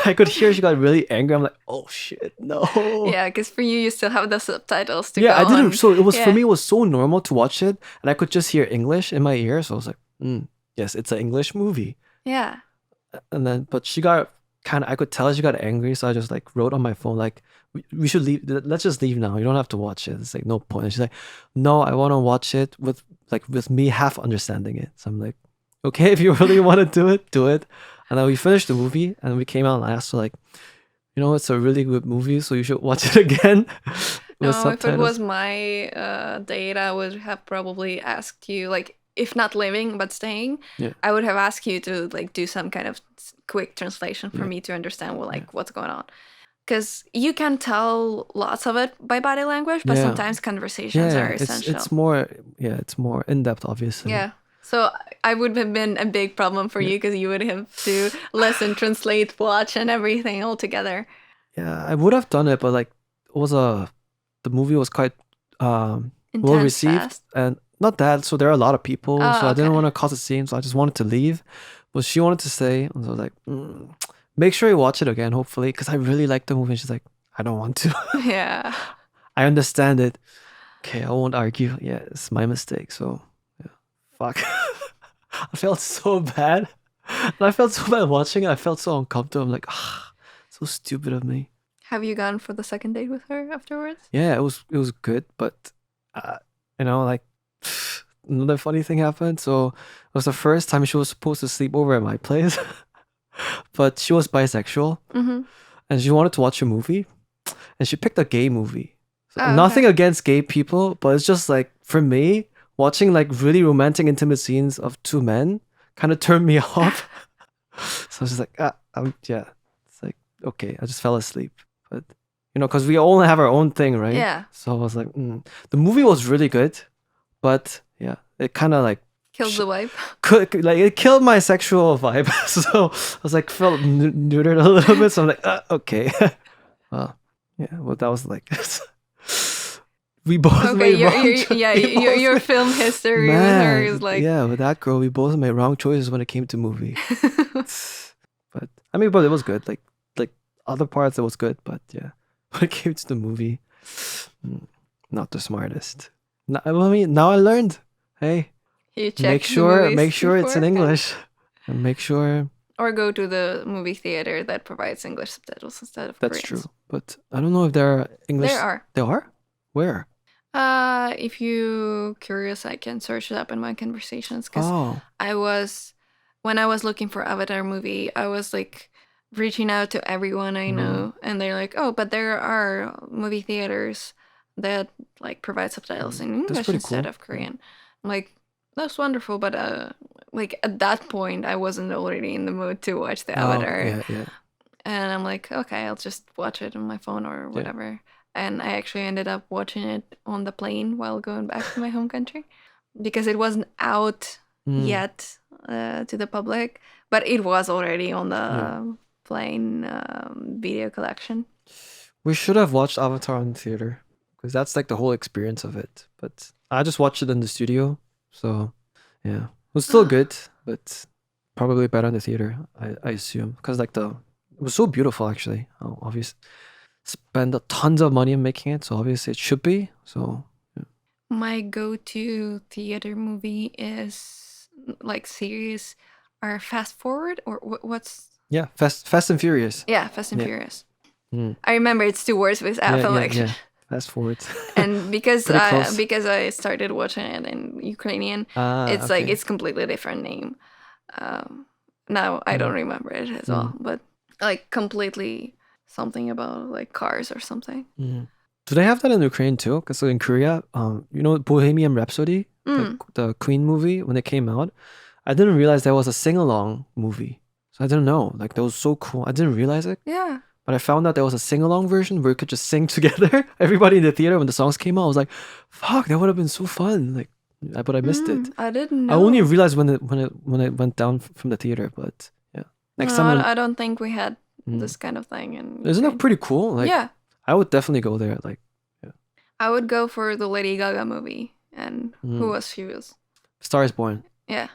I could hear she got really angry. I'm like, oh shit, no. Yeah, because for you still have the subtitles to go I didn't. on. So it was, for me, it was so normal to watch it. And I could just hear English in my ear. So I was like, yes, it's an English movie. Yeah. And then, but she got I could tell she got angry, so I just like wrote on my phone like, we should leave. Let's just leave now. You don't have to watch it. It's like no point. And she's like, no, I want to watch it with me half understanding it. So I'm like, okay, if you really want to do it. And then we finished the movie, and we came out and I asked her like, you know, it's a really good movie, so you should watch it again. No, if it was my date, I would have probably asked you like, if not living but staying, I would have asked you to like do some kind of quick translation for me to understand what's going on, because you can tell lots of it by body language, but sometimes conversations are essential. It's more in depth, obviously. Yeah. So I would have been a big problem for you, because you would have to listen, translate, watch, and everything all together. Yeah, I would have done it, but like the movie was quite well received, and not that. So there are a lot of people, so I didn't want to cause a scene, so I just wanted to leave. But she wanted to stay, and so I was like, make sure you watch it again, hopefully, because I really like the movie. And she's like, I don't want to. Yeah. I understand it. Okay, I won't argue. Yeah, it's my mistake. So, yeah, fuck. I felt so bad. And I felt so bad watching it. I felt so uncomfortable. I'm like, so stupid of me. Have you gone for the second date with her afterwards? Yeah, it was good, but you know, like. Another funny thing happened. So it was the first time she was supposed to sleep over at my place, but she was bisexual, and she wanted to watch a movie, and she picked a gay movie. So nothing against gay people, but it's just like, for me, watching like really romantic, intimate scenes of two men kind of turned me off. So I was just like, it's like, okay, I just fell asleep. But you know, because we all have our own thing, right? Yeah. So I was like, the movie was really good. But yeah, it kind of like killed the vibe. It killed my sexual vibe. So I was like, felt neutered a little bit. So I'm like, okay. Well, yeah. Well, that was like, we both made wrong. Your film history with her is like, yeah, with that girl, we both made wrong choices when it came to movie. But I mean, but it was good. Like other parts, it was good. But yeah, when it came to the movie, not the smartest. I mean, now I learned. Hey, make sure it's in English, and make sure. Or go to the movie theater that provides English subtitles instead of Korean. That's true, but I don't know if there are English. There are. There are? Where? If you're curious, I can search it up in my conversations. Because when I was looking for Avatar movie, I was like reaching out to everyone I know, and they're like, "Oh, but there are movie theaters that like provide subtitles in English instead of Korean." I'm like, that's wonderful, but like at that point I wasn't already in the mood to watch the Avatar. Yeah. And I'm like, okay, I'll just watch it on my phone or whatever. And I actually ended up watching it on the plane while going back to my home country, because it wasn't out yet to the public, but it was already on the plane video collection. We should have watched Avatar in the theater, because that's like the whole experience of it. But I just watched it in the studio, so yeah, it was still good, but probably better in the theater, I assume, because like it was so beautiful actually. Obviously, spend tons of money in making it, so obviously it should be. So yeah. My go-to theater movie is like series are Fast Forward or what's Fast and Furious. Yeah, Fast and Furious. I remember it's 2 words with affiliation. Yeah. Fast Forward. And because I started watching it in Ukrainian, it's like it's completely different name. Now I don't remember it as well, but like completely something about like cars or something. Do they have that in Ukraine too? Because in Korea, Bohemian Rhapsody, the Queen movie, when it came out, I didn't realize there was a sing-along movie. So I didn't know. Like, that was so cool. I didn't realize it. Yeah. But I found out there was a sing-along version where you could just sing together. Everybody in the theater, when the songs came out, I was like, fuck, that would have been so fun. Like, but I missed it. I didn't know. I only realized when it went down from the theater, but yeah. Next time I don't think we had this kind of thing. Isn't that pretty cool? Like, yeah. I would definitely go there. Like, yeah. I would go for the Lady Gaga movie. And who was she was? Star is Born. Yeah.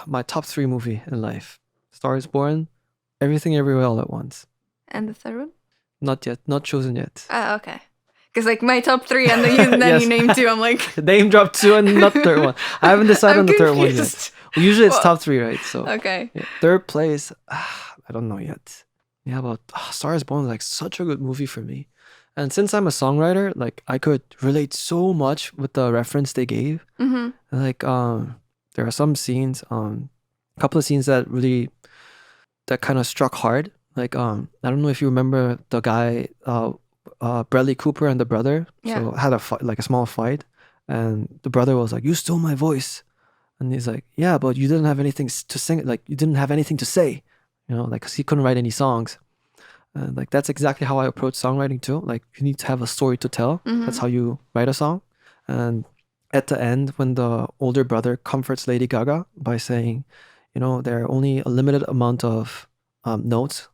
My top 3 movie in life. Star is Born, Everything Everywhere All at Once. And the third one? Not yet. Not chosen yet. Okay. Because like my top 3 and then yes. you name 2. I'm like... Name drop 2 and not third one. I haven't decided on the third one yet. Well, usually it's top 3, right? So okay. Yeah. Third place, I don't know yet. Yeah, but Star is Born is like such a good movie for me. And since I'm a songwriter, like I could relate so much with the reference they gave. Like there are some scenes, a couple of scenes that kind of struck hard. Like I don't know if you remember the guy, Bradley Cooper and the brother. Yeah. So had a small fight, and the brother was like, "You stole my voice," and he's like, "Yeah, but you didn't have anything to sing. Like you didn't have anything to say, like 'cause he couldn't write any songs." And like that's exactly how I approach songwriting too. Like you need to have a story to tell. That's how you write a song. And at the end, when the older brother comforts Lady Gaga by saying, there are only a limited amount of notes,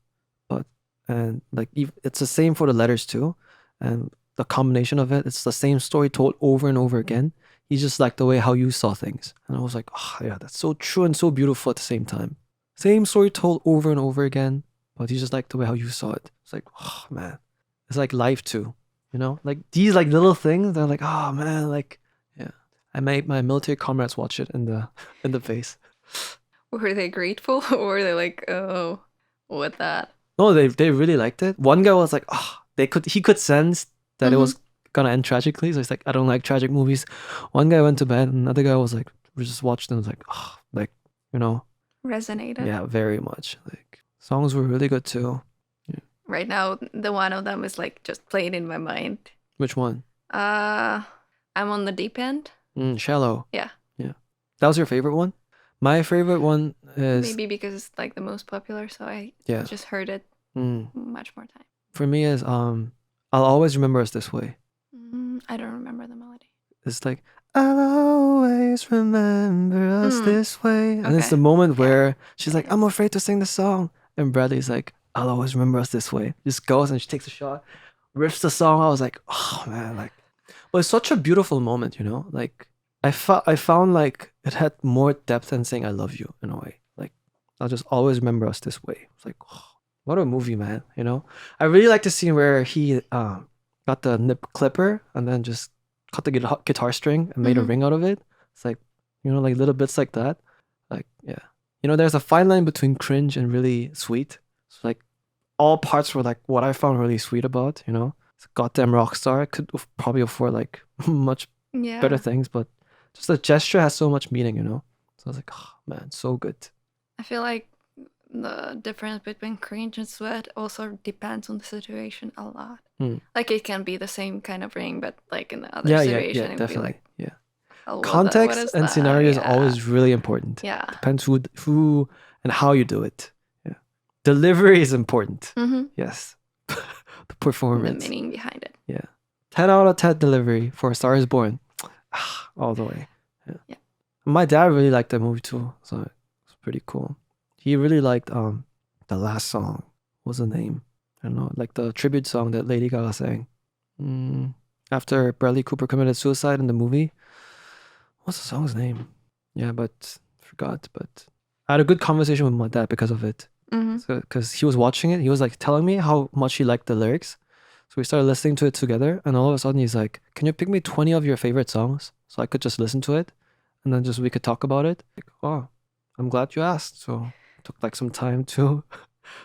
and like it's the same for the letters too, and the combination of it, it's the same story told over and over again. He just liked the way how you saw things, and I was like, oh yeah, that's so true and so beautiful at the same time. Same story told over and over again, but he just liked the way how you saw it. It's like, oh man, it's like life too, like these like little things. They're like, oh man, like yeah. I made my military comrades watch it in the face. Were they grateful or were they like, oh, what that? No, they really liked it. One guy was like, oh, he could sense that it was gonna end tragically. So he's like, I don't like tragic movies. One guy went to bed, and another guy was like, we just watched and was like, oh, like resonated. Yeah, very much. Like songs were really good too. Yeah. Right now, the one of them is like just playing in my mind. Which one? I'm on the deep end. Shallow. Yeah. Yeah. That was your favorite one? My favorite one is... Maybe because it's like the most popular, so I just heard it much more time. For me is I'll always remember us this way. I don't remember the melody. It's like, I'll always remember us this way. And it's the moment where she's like, I'm afraid to sing the song. And Bradley's like, I'll always remember us this way. Just goes and she takes a shot, riffs the song. I was like, oh man, like, well, it's such a beautiful moment, like I found like it had more depth than saying I love you in a way. Like I'll just always remember us this way. It's like, oh, what a movie, man. I really like the scene where he got the nip clipper and then just cut the guitar string and made a ring out of it. It's like, like little bits like that. Like, yeah. There's a fine line between cringe and really sweet. So like all parts were like what I found really sweet about, It's a goddamn rock star. I could probably afford like much better things, but just the gesture has so much meaning, So I was like, oh man, so good. I feel like the difference between cringe and sweat also depends on the situation a lot. Like it can be the same kind of ring, but like in the other situation, yeah, definitely, like, oh, context and scenario is always really important. Yeah, depends who and how you do it. Yeah, delivery is important. Yes, the performance, the meaning behind it. Yeah, 10 out of 10 delivery for A Star Is Born, all the way. Yeah. My dad really liked that movie too, so it's pretty cool. He really liked the last song. What's the name? I don't know, like the tribute song that Lady Gaga sang after Bradley Cooper committed suicide in the movie. What's the song's name? Yeah, but forgot. But I had a good conversation with my dad because of it. So because he was watching it, he was like telling me how much he liked the lyrics. So we started listening to it together, and all of a sudden he's like, "Can you pick me 20 of your favorite songs so I could just listen to it, and then just we could talk about it?" Like, oh, I'm glad you asked. So it took like some time to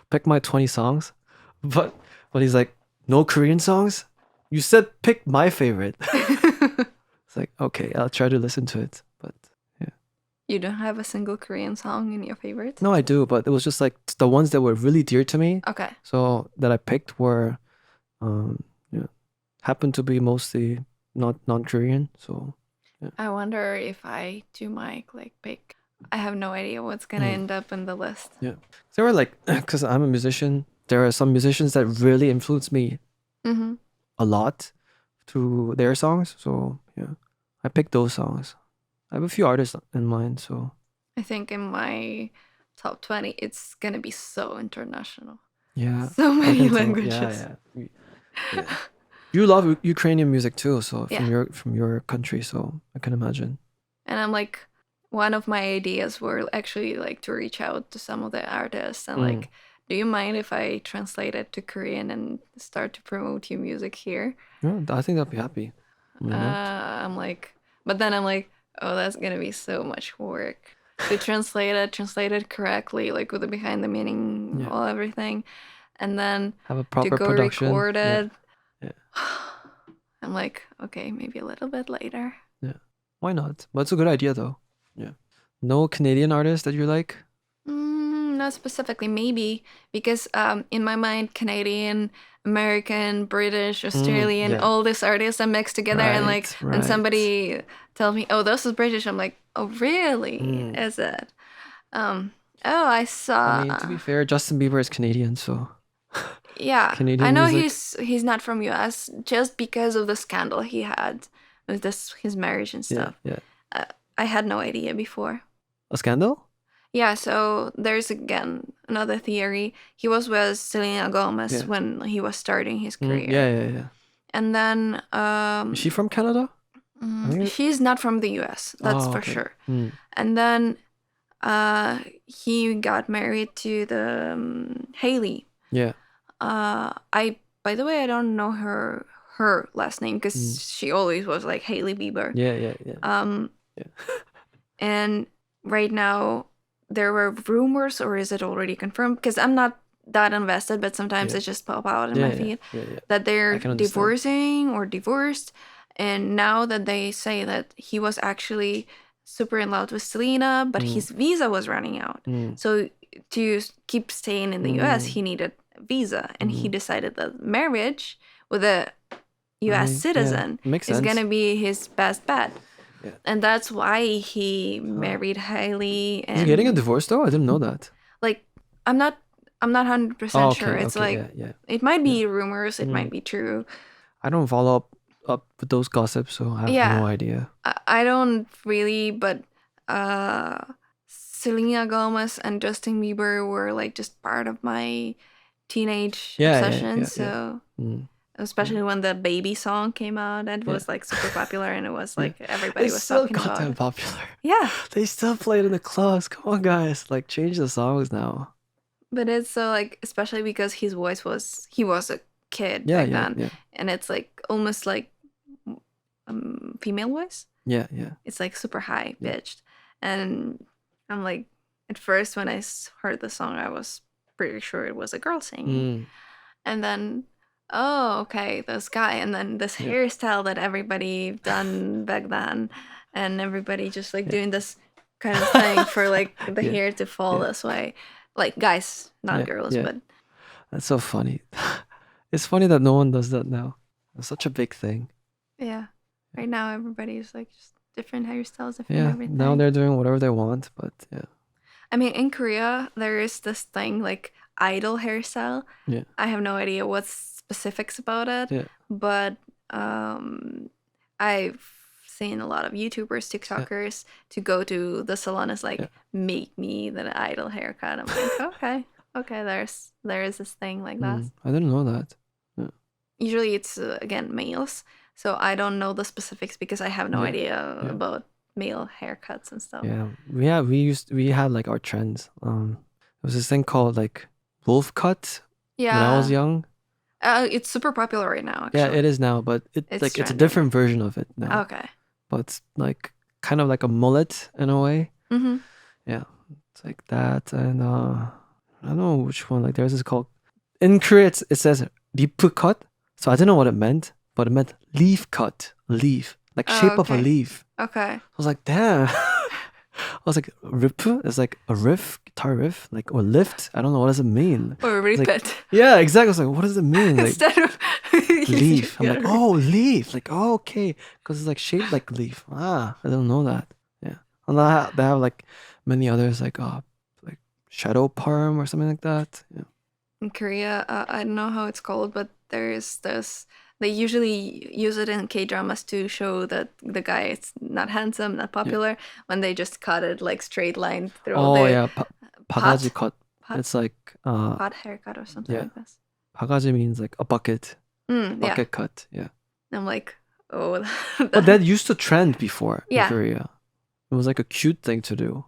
pick my 20 songs, but he's like, "No Korean songs? You said pick my favorite." It's like, okay, I'll try to listen to it, but yeah. You don't have a single Korean song in your favorites? No, I do, but it was just like the ones that were really dear to me. Okay. So that I picked were, yeah, happened to be mostly not non-Korean. So yeah. I wonder if I do my like pick. I have no idea what's gonna end up in the list. Yeah, there were like, because I'm a musician, there are some musicians that really influenced me a lot through their songs. So yeah, I picked those songs. I have a few artists in mind, so I think in my top 20, it's gonna be so international. yeah, So many languages. Yeah. You love Ukrainian music too, so from your country, so I can imagine. And I'm like, one of my ideas were actually like to reach out to some of the artists and like, do you mind if I translate it to Korean and start to promote your music here? Yeah, I think I'd be happy. I'm like, but then I'm like, oh, that's gonna be so much work to translate it correctly, like with the behind the meaning, all everything, and then have a proper to go production. Record it. Yeah. I'm like, okay, maybe a little bit later. Yeah, why not? But it's a good idea though. Yeah. No Canadian artist that you like? Not specifically, maybe because in my mind, Canadian, American, British, Australian, all these artists are mixed together, and like, and somebody tells me, "Oh, this is British." I'm like, "Oh, really? Is it?" Oh, I saw. I mean, to be fair, Justin Bieber is Canadian, so. Yeah, Canadian I know music. he's not from US just because of the scandal he had with his marriage and stuff. Yeah. I had no idea before. A scandal? Yeah, so there's again another theory. He was with Selena Gomez when he was starting his career. Yeah. And then is she from Canada? She's not from the US, that's for sure. And then he got married to the Hailey. Yeah. By the way, I don't know her last name because she always was like Hailey Bieber. Yeah. And right now there were rumors, or is it already confirmed? Because I'm not that invested, but sometimes it just pop out in my feed that they're divorcing or divorced. And now that they say that he was actually super in love with Selena, but his visa was running out. So to keep staying in the US, he needed a visa, and he decided that marriage with a US citizen is going to be his best bet. Yeah. And that's why he married Hailey. And is he getting a divorce though? I didn't know that. Like, I'm not 100% sure. It's it might be rumors. It might be true. I don't follow up with those gossips, so I have no idea. I don't really, but Selena Gomez and Justin Bieber were like just part of my teenage obsession. So. Especially when the Baby song came out, it was like super popular, and it was like everybody was talking about it. It's still popular. Yeah, they still play it in the clubs. Come on, guys, like change the songs now. But it's so like, especially because his voice he was a kid back then, and it's like almost like female voice. Yeah. It's like super high pitched, and I'm like, at first when I heard the song, I was pretty sure it was a girl singing, and then. Oh, okay, this guy, and then this hairstyle that everybody done back then, and everybody just like doing this kind of thing for like the hair to fall this way, like guys, not girls, but that's so funny. It's funny that no one does that now. It's such a big thing. Yeah, right now everybody's like just different hairstyles, different everything. Now they're doing whatever they want, but I mean, in Korea there is this thing like idol hairstyle. Yeah, I have no idea what's specifics about it, but I've seen a lot of YouTubers, TikTokers to go to the salon is like make me the idol haircut. I'm like, okay, there is this thing like that. I didn't know that. Usually it's again males, so I don't know the specifics because I have no idea about male haircuts and stuff. Yeah, we had like our trends. There was this thing called like wolf cut when I was young. It's super popular right now, actually. Yeah, it is now, but it's a different version of it now. Okay. But it's like kind of like a mullet in a way. Yeah, it's like that, and I don't know which one. Like there's this called in Korea. It says leaf cut, so I didn't know what it meant, but it meant leaf cut, leaf, like shape of a leaf. Okay. I was like, damn. I was like, riff? It's like a riff, guitar riff, like, or lift. I don't know, what does it mean? Or It's like, repeat. yeah, exactly. I was like, what does it mean? Like Instead of leaf. I'm Yeah, like, oh, leaf. Like, oh, okay, because it's like shaped like leaf. Ah, I don't know that. Yeah, and they have like many others, like shadow palm or something like that. Yeah. in Korea, I don't know how it's called, but there is this. They usually use it in K-dramas to show that the guy is not handsome, not popular, when they just cut it like straight line through Oh the yeah, pagaji cut. pot, It's like pot haircut or something yeah. like this. Pagaji means like a bucket. Yeah. Bucket cut. Yeah. I'm like, oh. But that used to trend before in Yeah. Korea. It was like a cute thing to do,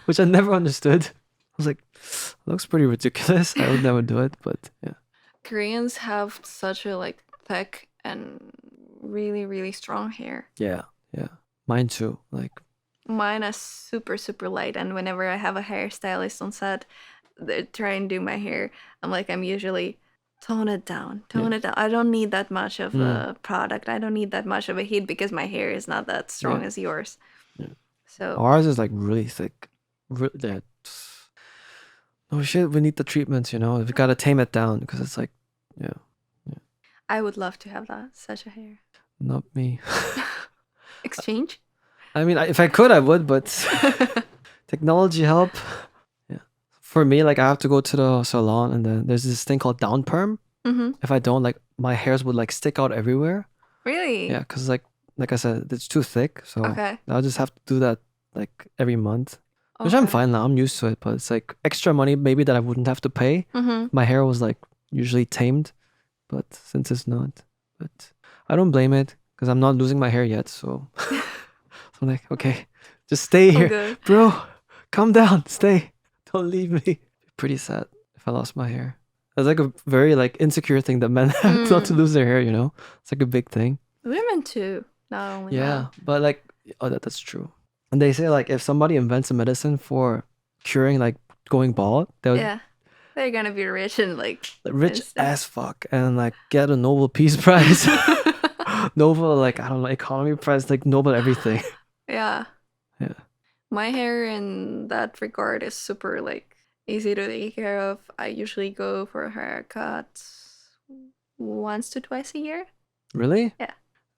which I never understood. I was like, looks pretty ridiculous. I would never do it, but yeah. Koreans have such a like thick and really, really strong hair. Yeah, yeah. Mine too. Like Mine is super, super light, and whenever I have a hairstylist on set, they try and do my hair, I'm usually tone it down. I don't need that much of a product. I don't need that much of a heat because my hair is not that strong as yours. Yeah. So ours is like really thick. Oh shit, we need the treatments, we gotta tame it down because it's like, yeah. I would love to have such a hair. Not me. Exchange? I mean, if I could, I would, but technology help. Yeah. For me, like I have to go to the salon, and then there's this thing called down perm. Mm-hmm. If I don't, like my hairs would like stick out everywhere. Really? Yeah, because like I said, it's too thick, so Okay. I'll just have to do that like every month. Which I'm fine now. I'm used to it, but it's like extra money maybe that I wouldn't have to pay. Mm-hmm. My hair was like usually tamed, but since it's not, but I don't blame it because I'm not losing my hair yet. So, so I'm like, okay, just stay here, bro. Calm down, stay. Don't leave me. Pretty sad if I lost my hair. It's like a very like insecure thing that men have not to lose their hair. It's like a big thing. Women too, not only. Yeah, but like, oh, that's true. And they say like if somebody invents a medicine for curing like going bald, they're gonna be rich and like rich as fuck and like get a Nobel Peace Prize, Nobel like I don't know economy prize, like Nobel everything. Yeah. Yeah. My hair in that regard is super like easy to take care of. I usually go for a haircut once to twice a year. Really? Yeah.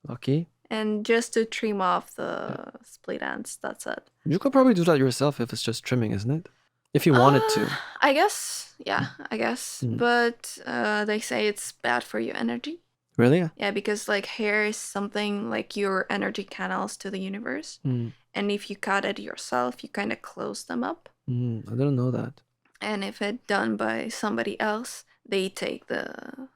Lucky. And just to trim off the split ends, that's it. You could probably do that yourself if it's just trimming, isn't it? If you wanted to. I guess. Yeah, I guess. Mm. But they say it's bad for your energy. Really? Yeah, because like hair is something like your energy canals to the universe. Mm. And if you cut it yourself, you kind of close them up. I didn't know that. And if it's done by somebody else, they take the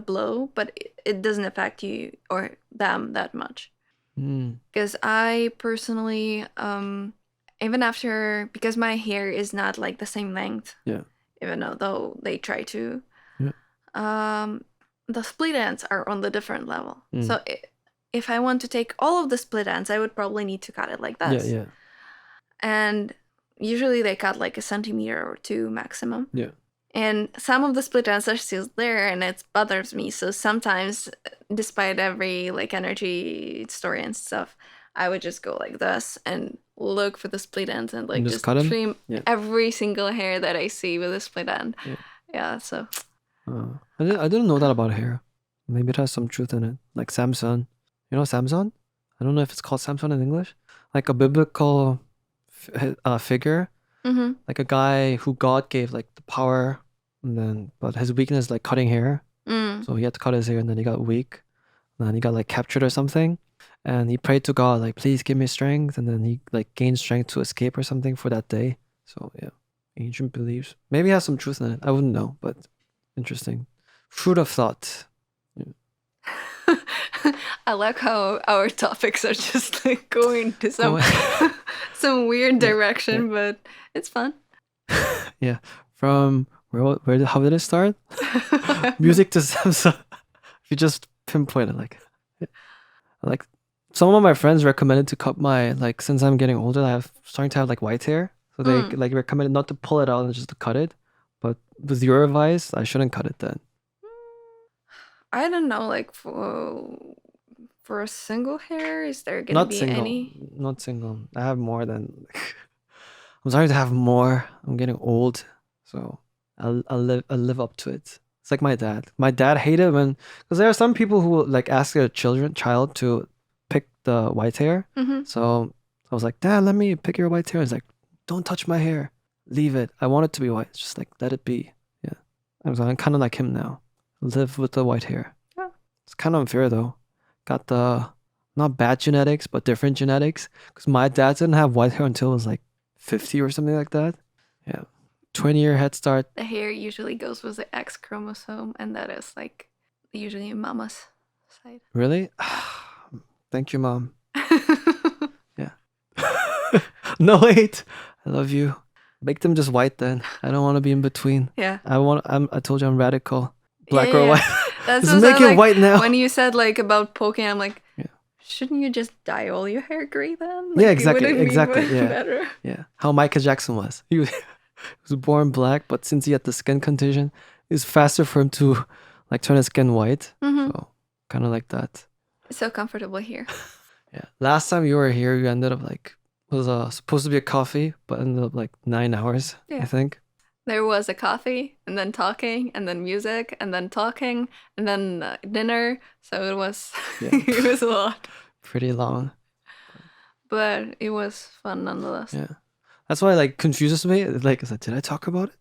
blow, but it doesn't affect you or them that much. Because I personally, even after, because my hair is not like the same length, even though they try to, the split ends are on the different level. So if I want to take all of the split ends, I would probably need to cut it like this. Yeah. And usually they cut like 1 centimeter or 2 maximum. Yeah. And some of the split ends are still there, and it bothers me. So sometimes, despite every like energy story and stuff, I would just go like this and look for the split ends and like just trim every single hair that I see with a split end. Yeah. So. I didn't know that about hair. Maybe it has some truth in it. Like Samson. You know Samson? I don't know if it's called Samson in English. Like a biblical figure. Mm-hmm. Like a guy who God gave like the power, but his weakness like cutting hair. So he had to cut his hair, and then he got weak. And then he got like captured or something, and he prayed to God like, please give me strength, and then he like gained strength to escape or something for that day. So yeah, ancient beliefs. Maybe it has some truth in it. I wouldn't know, but interesting. Fruit of thought. Yeah. I like how our topics are just like going to some weird direction, but it's fun. Yeah. From how did it start? Music to Samsung. If you just pinpoint it, like some of my friends recommended to cut my like since I'm getting older, I'm starting to have like white hair, so they like recommended not to pull it out and just to cut it. But with your advice, I shouldn't cut it then. I don't know, like for For a single hair, is there gonna Not be single. any? Not single. I have more than. I'm sorry to have more. I'm getting old, so I'll live up to it. It's like my dad. My dad hated when, because there are some people who like ask their child to pick the white hair. Mm-hmm. So I was like, Dad, let me pick your white hair. He's like, don't touch my hair. Leave it. I want it to be white. Just like let it be. Yeah. I'm kind of like him now. Live with the white hair. Oh. It's kind of unfair though. Got the not bad genetics, but different genetics. Because my dad didn't have white hair until he was like 50 or something like that. Yeah. 20-year head start. The hair usually goes with the X chromosome, and that is like usually mama's side. Really? Thank you, Mom. Yeah. No, wait. I love you. Make them just white then. I don't want to be in between. Yeah. I told you I'm radical. Black or white. That's just make it like, white now. When you said like about poking, I'm like, shouldn't you just dye all your hair gray then? Like, yeah, exactly. Yeah. Better. Yeah. How Michael Jackson was. He was born black, but since he had the skin condition, it's faster for him to like turn his skin white. Mm-hmm. So kind of like that. It's so comfortable here. Yeah. Last time you were here, you ended up like was supposed to be a coffee, but ended up like 9 hours. I think. There was a coffee, and then talking, and then music, and then talking, and then dinner. So it was it was a lot. Pretty long. But it was fun nonetheless. Yeah. That's why it like confuses me. Like, did I talk about it?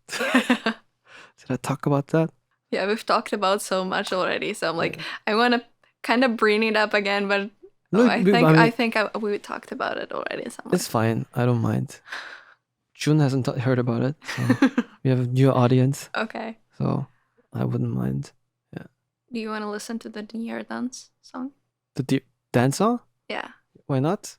Did I talk about that? Yeah, we've talked about so much already. So I'm like, I want to kind of bring it up again, but I think we talked about it already. Somewhere. It's fine. I don't mind. June hasn't heard about it, so we have a new audience. Okay. So I wouldn't mind. Yeah. Do you want to listen to the Dear Dance song? The dance song? Yeah. Why not?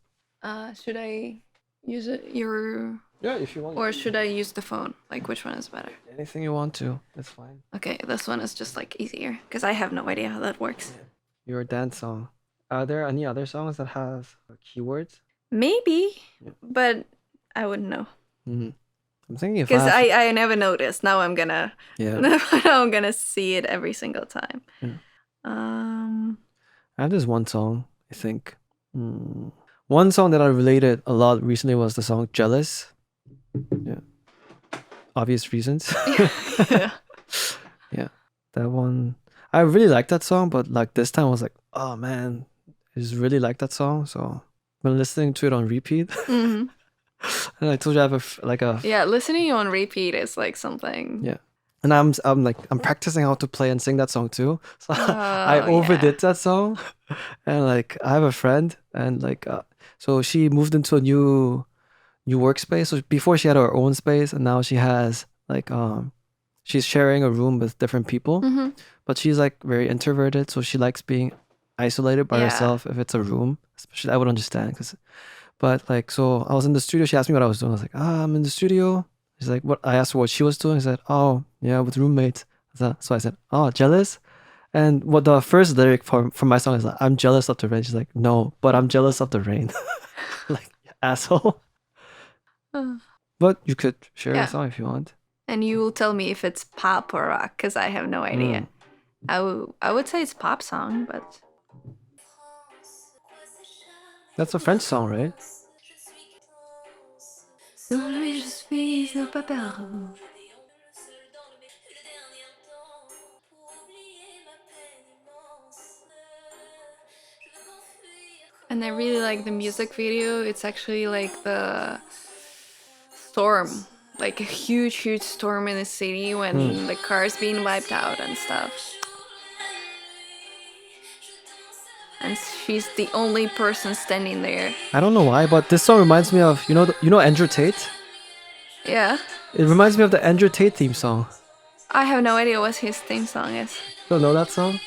Should I use it? Yeah, if you want. Or should I use the phone? Like, which one is better? Anything you want to. That's fine. Okay, this one is just like easier because I have no idea how that works. Yeah. Your dance song. Are there any other songs that have keywords? Maybe, but I wouldn't know. Mm-hmm. I'm thinking because I never noticed. Now I'm gonna now I'm gonna see it every single time. Yeah. I have this one song. I think one song that I related a lot recently was the song "Jealous." Yeah, obvious reasons. Yeah. Yeah, that one. I really like that song, but like this time I was like, oh man, I just really like that song. So I've been listening to it on repeat. Mm-hmm. And I told you I have listening on repeat is like something. Yeah, and I'm practicing how to play and sing that song too. So I overdid that song, and like I have a friend, and like so she moved into a new workspace. So before she had her own space, and now she has like she's sharing a room with different people. Mm-hmm. But she's like very introverted, so she likes being isolated by herself if it's a room. Especially I would understand but like, so I was in the studio. She asked me what I was doing. I was like, I'm in the studio. She's like, what? I asked her what she was doing. I said, oh, yeah, with roommates. So I said, oh, jealous? And what the first lyric for my song is like, I'm jealous of the rain. She's like, no, but I'm jealous of the rain. Like, asshole. But you could share a song if you want. And you will tell me if it's pop or rock, because I have no idea. I would say it's pop song, but... That's a French song, right? And I really like the music video. It's actually like the storm, like a huge storm in the city when the car's being wiped out and stuff. And she's the only person standing there. I don't know why, but this song reminds me of, you know Andrew Tate? Yeah. It reminds me of the Andrew Tate theme song. I have no idea what his theme song is. You don't know that song?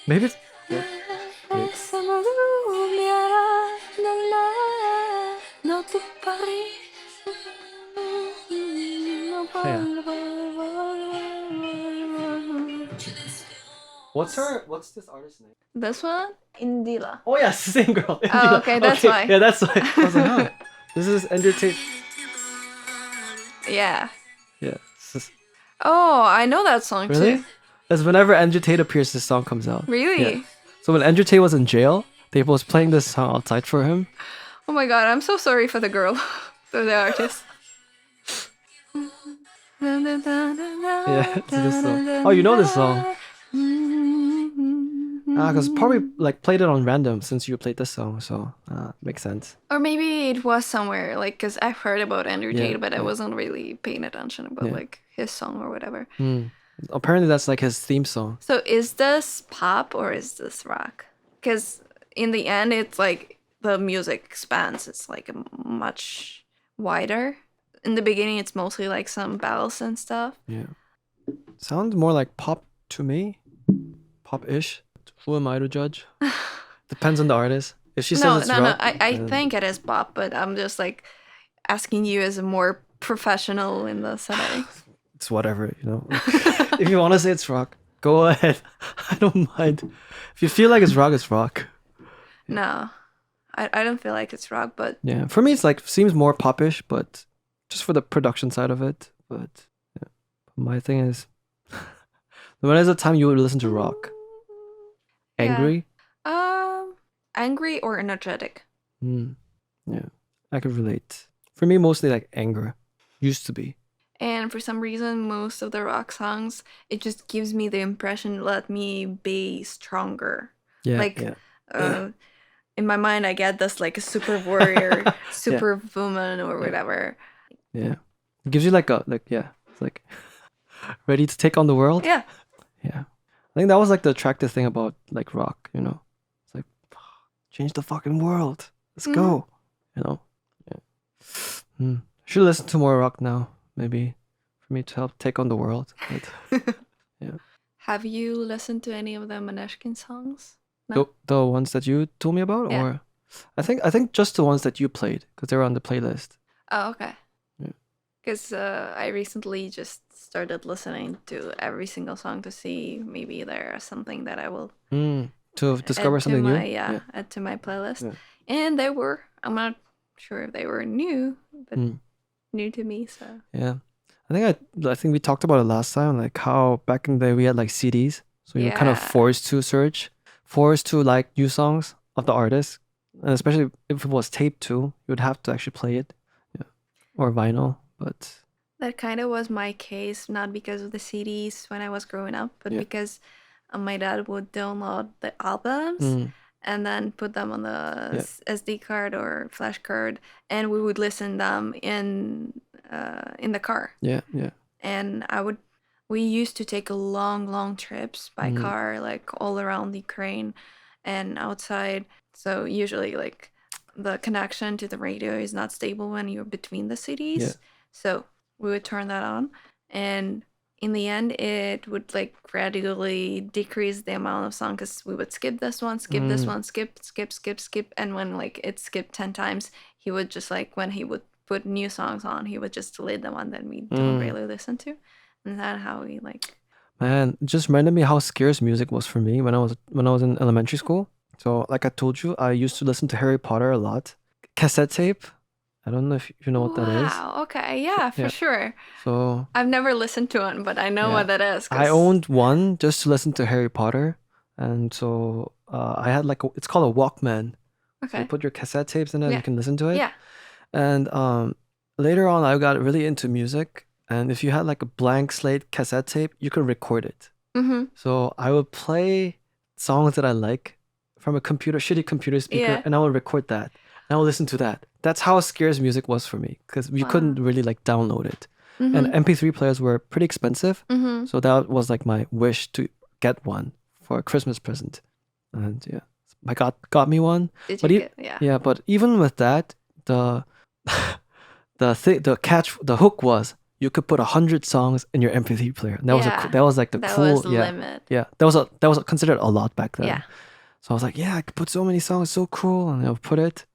Maybe it's... Yeah. What's this artist's name? This one? Indila. Oh yeah, same girl. Indila. Oh, okay, that's why. Yeah, that's why. I was like, oh, this is Andrew Tate. Yeah. Yeah. Oh, I know that song really? too. That's whenever Andrew Tate appears, this song comes out. Really? Yeah. So when Andrew Tate was in jail, they was playing this song outside for him. Oh my god, I'm so sorry for the girl, for the artist. Yeah, it's this song. Oh, you know this song? Because probably like played it on random since you played this song, so makes sense. Or maybe it was somewhere, like, because I've heard about Andrew Tate, but I wasn't really paying attention about like his song or whatever. Apparently that's like his theme song. So is this pop or is this rock? Because in the end, it's like the music expands. It's like much wider. In the beginning, it's mostly like some bells and stuff. Yeah. Sounds more like pop to me. Pop-ish. Who am I to judge? Depends on the artist. If she says it's rock, no. I think it is pop, but I'm just like asking you as a more professional in the setting. It's whatever, you know. If you want to say it's rock, go ahead. I don't mind. If you feel like it's rock. No, I don't feel like it's rock, but yeah, for me it's like seems more popish, but just for the production side of it. But yeah, my thing is, when is the time you would listen to rock? Angry? Yeah. Angry or energetic? Yeah, I could relate. For me, mostly like anger. Used to be. And for some reason, most of the rock songs, it just gives me the impression, let me be stronger. Yeah, like, in my mind, I get this like a super warrior, super woman or whatever. Yeah. It gives you like it's like ready to take on the world. Yeah. Yeah. I think that was like the attractive thing about like rock, you know. It's like change the fucking world. Let's go. You know. Yeah. Should listen to more rock now, maybe, for me to help take on the world. But, yeah. Have you listened to any of the Maneskin songs? No? The ones that you told me about, or I think just the ones that you played because they were on the playlist. Oh, okay. Because I recently just started listening to every single song to see maybe there's something that I will to discover something new. Add to my playlist. And they were. I'm not sure if they were new, but new to me. So yeah, I think we talked about it last time, like how back in the day we had like CDs, so you're kind of forced to like new songs of the artist, and especially if it was taped too, you would have to actually play it, or vinyl. But that kind of was my case, not because of the CDs when I was growing up, but because my dad would download the albums and then put them on the SD card or flash card, and we would listen them in the car. Yeah. And we used to take long trips by car, like all around Ukraine and outside. So usually, like, the connection to the radio is not stable when you're between the cities. Yeah. So we would turn that on, and in the end, it would like gradually decrease the amount of songs because we would skip this one, skip, skip, and when like it skipped 10 times, he would just like when he would put new songs on, he would just delete the one that we don't really listen to, and that's how we like. Man, it just reminded me how scarce music was for me when I was in elementary school. So like I told you, I used to listen to Harry Potter a lot. Cassette tape. I don't know if you know what that is. Wow, okay, yeah, for sure. So I've never listened to one, but I know what that is. I owned one just to listen to Harry Potter. And so I had like, it's called a Walkman. Okay. So you put your cassette tapes in it and you can listen to it. Yeah. And later on, I got really into music. And if you had like a blank slate cassette tape, you could record it. So I would play songs that I like from a shitty computer speaker, and I would record that. And I would listen to that. That's how scarce music was for me, because you couldn't really like download it. And MP3 players were pretty expensive. So that was like my wish to get one for a Christmas present. And I got me one. But even with that, the hook was you could put 100 songs in your MP3 player. And that was like the cool limit. Yeah, that was considered a lot back then. Yeah. So I was like, I could put so many songs, so cool, and I would put it.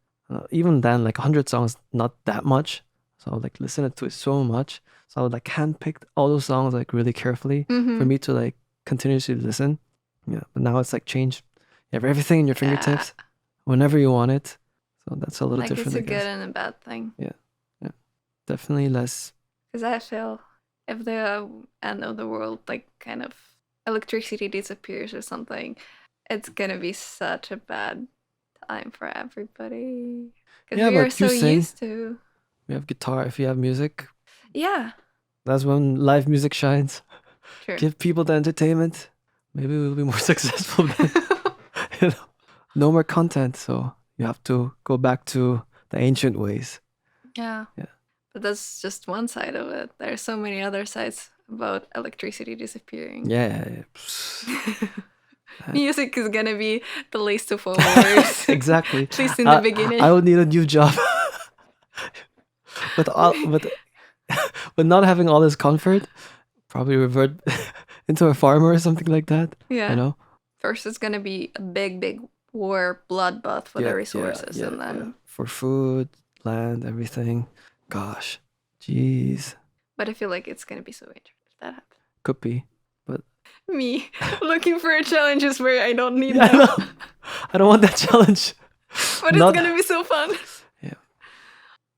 Even then, like 100 songs, not that much. So I would like listen to it so much. So I would like handpick all those songs like really carefully for me to like continuously listen. Yeah, but now it's like changed. You have everything in your fingertips whenever you want it. So that's a little different. It's a good and a bad thing. Yeah, definitely less. Because I feel if the end of the world, like kind of electricity disappears or something, it's gonna be such a bad time for everybody. Because Yeah, we are but you so sing. used to. We have guitar. If you have music, Yeah. that's when live music shines. True. Give people the entertainment. Maybe we'll be more successful then. You know, no more content, so you have to go back to the ancient ways. Yeah. But that's just one side of it. There's so many other sides about electricity disappearing. Yeah. Music is gonna be the least of all worries. Exactly. At least in the beginning. I would need a new job. With not having all this comfort, probably revert into a farmer or something like that. Yeah. I know. First, it's gonna be a big war bloodbath for the resources, and then for food, land, everything. Gosh, jeez. But I feel like it's gonna be so interesting if that happens. Could be, but me looking for challenges where I don't need them. I don't want that challenge. But it's gonna be so fun. Yeah.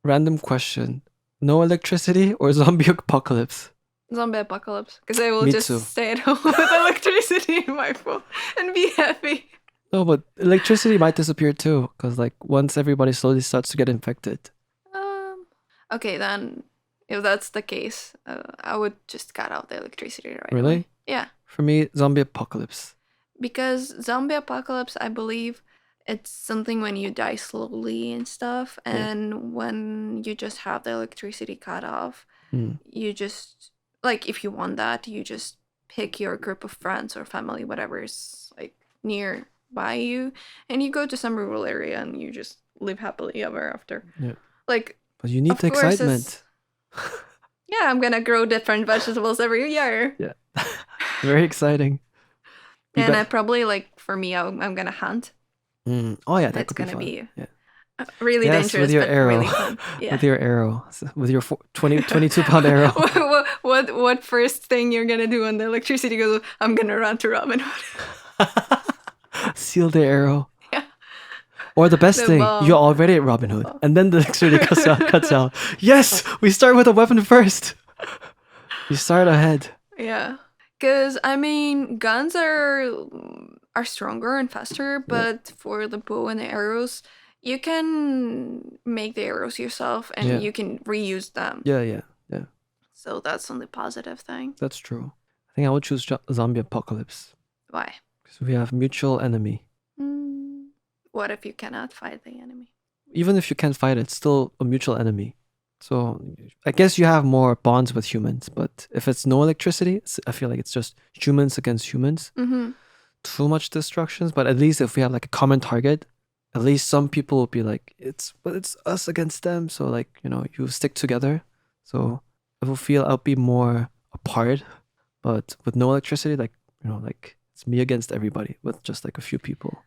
Random question: no electricity or zombie apocalypse? Zombie apocalypse, because I will just stay at home with electricity in my phone and be happy. No, but electricity might disappear too, because like once everybody slowly starts to get infected. Okay, then if that's the case, I would just cut out the electricity right away. Really? Yeah. For me, zombie apocalypse. Because zombie apocalypse, I believe it's something when you die slowly and stuff, and when you just have the electricity cut off, you just, like, if you want that, you just pick your group of friends or family, whatever is like nearby you, and you go to some rural area and you just live happily ever after. Yeah. Like, but you need the excitement. Yeah, I'm gonna grow different vegetables every year. Yeah. Very exciting. And I probably, like, for me, I'm gonna hunt. Oh yeah, that's gonna be really dangerous, with your but arrow. Really fun. Yeah. With your arrow, with your 22-pound arrow. what first thing you're gonna do when the electricity goes? I'm gonna run to Robin Hood. Seal the arrow. Yeah. Or the best thing, you're already at Robin Hood, and then the electricity cuts out. Yes, we start with a weapon first. You start ahead. Yeah, because I mean, guns are stronger and faster, but for the bow and the arrows, you can make the arrows yourself and you can reuse them. Yeah. So that's only positive thing. That's true. I think I would choose zombie apocalypse. Why? Because we have mutual enemy. What if you cannot fight the enemy? Even if you can't fight it, it's still a mutual enemy. So I guess you have more bonds with humans, but if it's no electricity, I feel like it's just humans against humans. Too much destructions, but at least if we have like a common target, at least some people will be like, it's us against them. So like, you stick together. So I will feel I'll be more apart, but with no electricity, like, like it's me against everybody with just like a few people.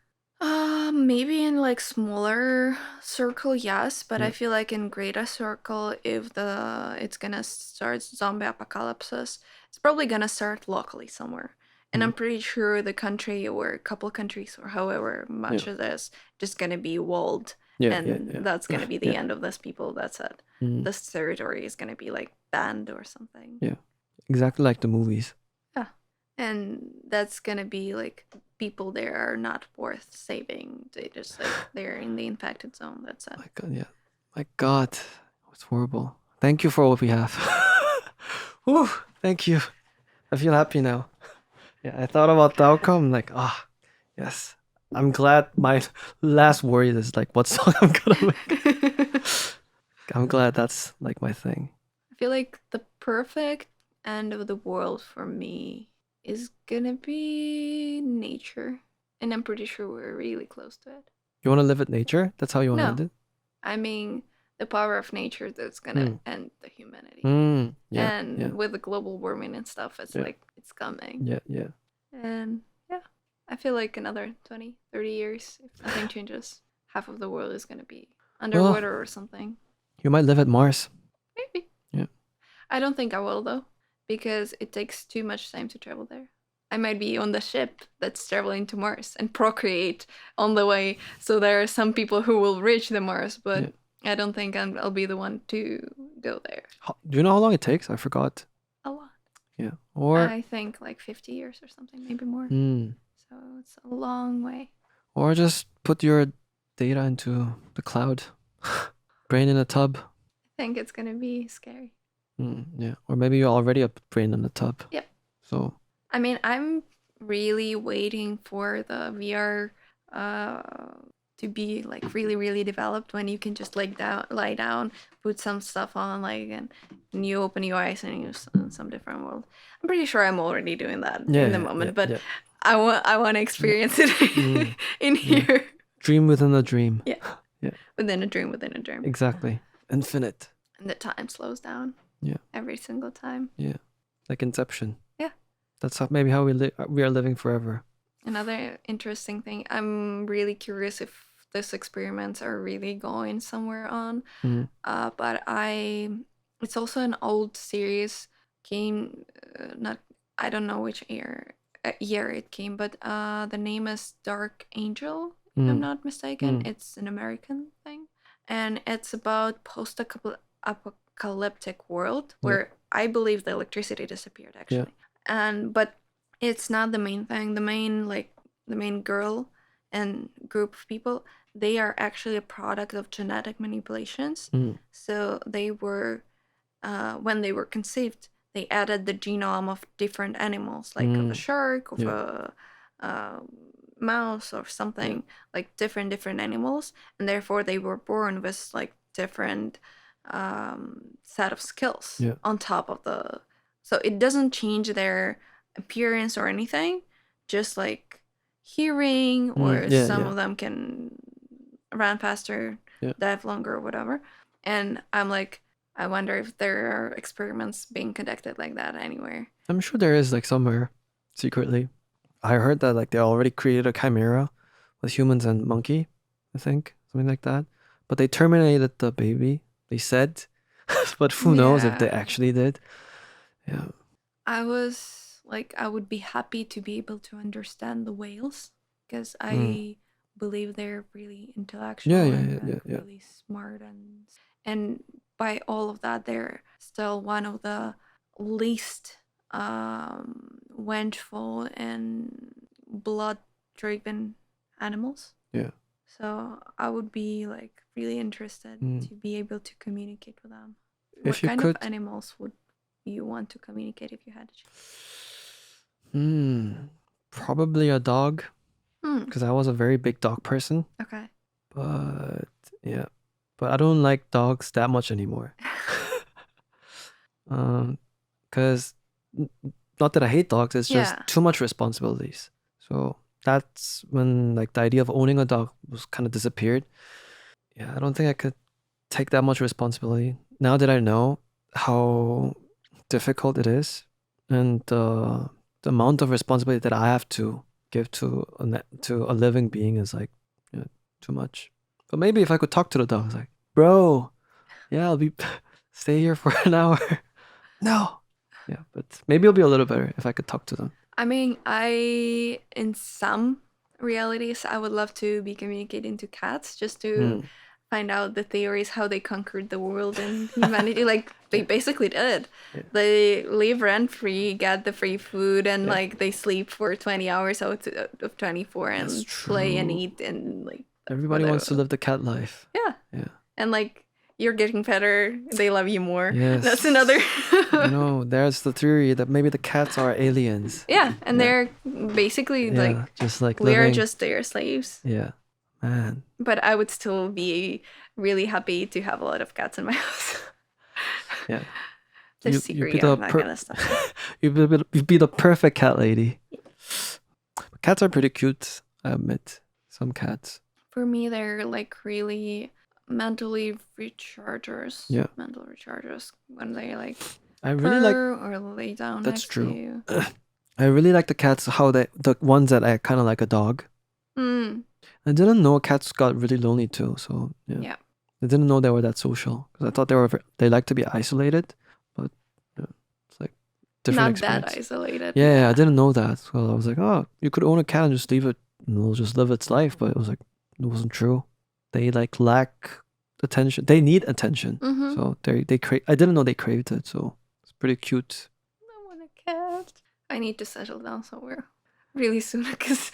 Maybe in like smaller circle, yes, but I feel like in greater circle, if it's gonna start zombie apocalypses, it's probably gonna start locally somewhere. And I'm pretty sure the country or a couple countries or however much it is just gonna be walled. That's gonna be the end of this people. That's it. This territory is gonna be like banned or something. Yeah, exactly like the movies. Yeah, and that's gonna be like people there are not worth saving. They just like they're in the infected zone. That's it. My God, it's horrible. Thank you for what we have. Whew, thank you. I feel happy now. Yeah, I thought about the outcome. Like, yes. I'm glad my last worry is like what song I'm gonna make. I'm glad that's like my thing. I feel like the perfect end of the world for me is gonna be nature. And I'm pretty sure we're really close to it. You want to live with nature? That's how you want to end it? I mean, the power of nature that's gonna end the humanity. With the global warming and stuff, it's like it's coming. Yeah. And I feel like another 20, 30 years, if nothing changes, half of the world is gonna be underwater or something. You might live at Mars. Maybe. Yeah. I don't think I will though, because it takes too much time to travel there. I might be on the ship that's traveling to Mars and procreate on the way. So there are some people who will reach the Mars, but I don't think I'll be the one to go there. Do you know how long it takes? I forgot. A lot. Yeah. Or I think like 50 years or something, maybe more. So it's a long way. Or just put your data into the cloud. Brain in a tub. I think it's gonna be scary. Yeah. Or maybe you're already a brain in a tub. Yep. So. I mean, I'm really waiting for the VR to be like really, really developed when you can just lie down, put some stuff on, like, and you open your eyes and you're in some different world. I'm pretty sure I'm already doing that in the moment, but I want to experience it in here. Dream within a dream. Yeah. Within a dream within a dream. Exactly. Infinite. And the time slows down. Yeah. Every single time. Yeah. Like Inception. Yeah. That's maybe how we are living forever. Another interesting thing, I'm really curious if these experiments are really going somewhere on. But it's also an old series. Came I don't know which year it came, but the name is Dark Angel, if I'm not mistaken. It's an American thing, and it's about post-apocalyptic world where I believe the electricity disappeared actually. But it's not the main thing. The main girl and group of people, they are actually a product of genetic manipulations. So they were, when they were conceived, they added the genome of different animals, like of a shark, of a mouse or something, like different animals, and therefore they were born with like different set of skills on top of the. So it doesn't change their appearance or anything, just like hearing, or some of them can run faster, dive longer, or whatever. And I'm like, I wonder if there are experiments being conducted like that anywhere. I'm sure there is, like, somewhere secretly. I heard that like they already created a chimera with humans and monkey, I think, something like that. But they terminated the baby, they said. But who knows if they actually did. Yeah. I would be happy to be able to understand the whales, because I believe they're really intellectual and really smart, and by all of that, they're still one of the least vengeful and blood-driven animals. Yeah. So I would be like really interested to be able to communicate with them. If what kind of animals would you want to communicate if you had to? Probably a dog, because I was a very big dog person. Okay. But I don't like dogs that much anymore. Because not that I hate dogs, it's just too much responsibilities. So that's when like the idea of owning a dog was kind of disappeared. Yeah, I don't think I could take that much responsibility now that I know how difficult it is, and the amount of responsibility that I have to give to a living being is like too much. But maybe if I could talk to the dog, it's like, bro, I'll stay here for an hour. No. Yeah, but maybe it'll be a little better if I could talk to them. I mean, in some realities, I would love to be communicating to cats just to find out the theories, how they conquered the world and humanity. Like, they basically did. Yeah. They live rent-free, get the free food, and like they sleep for 20 hours out of 24 and play and eat and like. Everybody wants to live the cat life. Yeah. Yeah. And like, you're getting better, they love you more. Yes. That's another. There's the theory that maybe the cats are aliens. Yeah, and they're basically like, just like we are just their slaves. Yeah, man. But I would still be really happy to have a lot of cats in my house. Yeah. You'd be the perfect cat lady. Cats are pretty cute, I admit. Some cats. For me, they're like really mentally rechargers. Yeah. Mental rechargers when they like I really like or lay down that's next true. to you. I really like the cats, how the ones that are kind of like a dog. I didn't know cats got really lonely too, so yeah. I didn't know they were that social, because I thought they like to be isolated, but it's like different experience. Not that isolated. Yeah, I didn't know that. So I was like, oh, you could own a cat and just leave it and it'll just live its life, but it wasn't true. They like lack attention. They need attention. So they crave. I didn't know they craved it, so it's pretty cute. I want a cat. I need to settle down somewhere. really soon because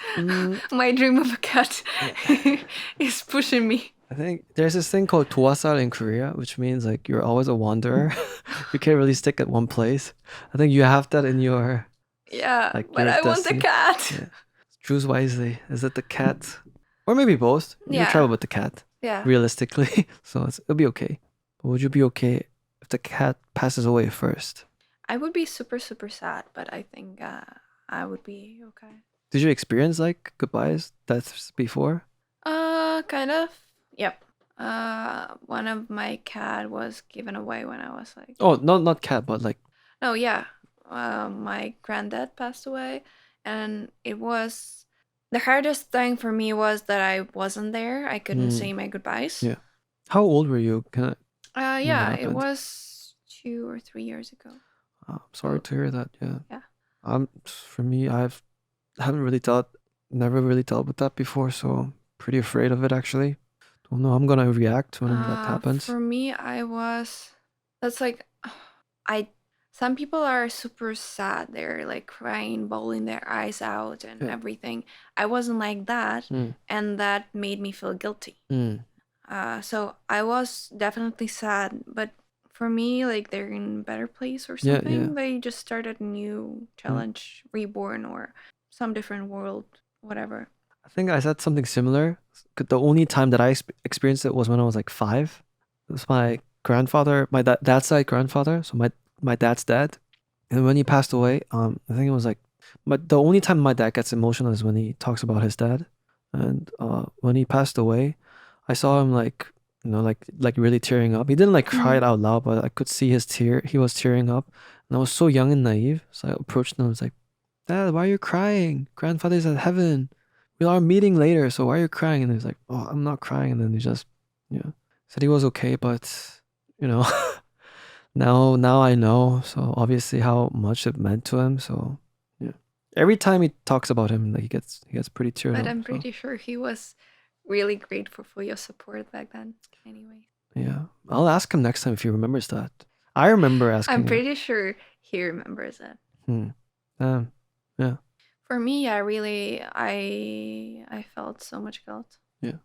my dream of a cat is pushing me. I think there's this thing called tuasal in Korea, which means like you're always a wanderer. You can't really stick at one place. I think you have that in your but I want a cat. Yeah. Choose wisely. Is it the cat? Or maybe both. You travel with the cat. Yeah. Realistically. So it'll be okay. But would you be okay if the cat passes away first? I would be super, super sad, but I think I would be okay. Did you experience like goodbyes, deaths before? Kind of. Yep. One of my cat was given away when I was like. Oh, not cat, but like. Oh yeah. My granddad passed away, and it was the hardest thing for me was that I wasn't there. I couldn't say my goodbyes. Yeah. How old were you? Yeah, it was 2 or 3 years ago. I'm sorry to hear that. Yeah. Yeah. For me, never really dealt with that before, so pretty afraid of it actually. Don't know how I'm gonna react when that happens. For me, that's like, some people are super sad. They're like crying, bawling their eyes out and everything. I wasn't like that, and that made me feel guilty. So I was definitely sad, but for me, like they're in a better place or something. Yeah. They just started a new challenge, reborn, or some different world, whatever. I think I said something similar. The only time that I experienced it was when I was like 5. It was my grandfather, my dad's side grandfather. So my dad's dad. And when he passed away, I think it was like, the only time my dad gets emotional is when he talks about his dad. And when he passed away, I saw him like, like really tearing up. He didn't like cry it out loud, but I could see he was tearing up. And I was so young and naive. So I approached him and was like, Dad, why are you crying? Grandfather's at heaven. We are meeting later, so why are you crying? And he was like, oh, I'm not crying. And then he just, said he was okay, but, now I know. So obviously how much it meant to him. So, yeah. Every time he talks about him, like he gets pretty teared up. But I'm pretty sure he was really grateful for your support back then. Anyway. Yeah. I'll ask him next time if he remembers that. I remember asking I'm pretty sure he remembers it. Yeah. For me, I felt so much guilt. Yeah.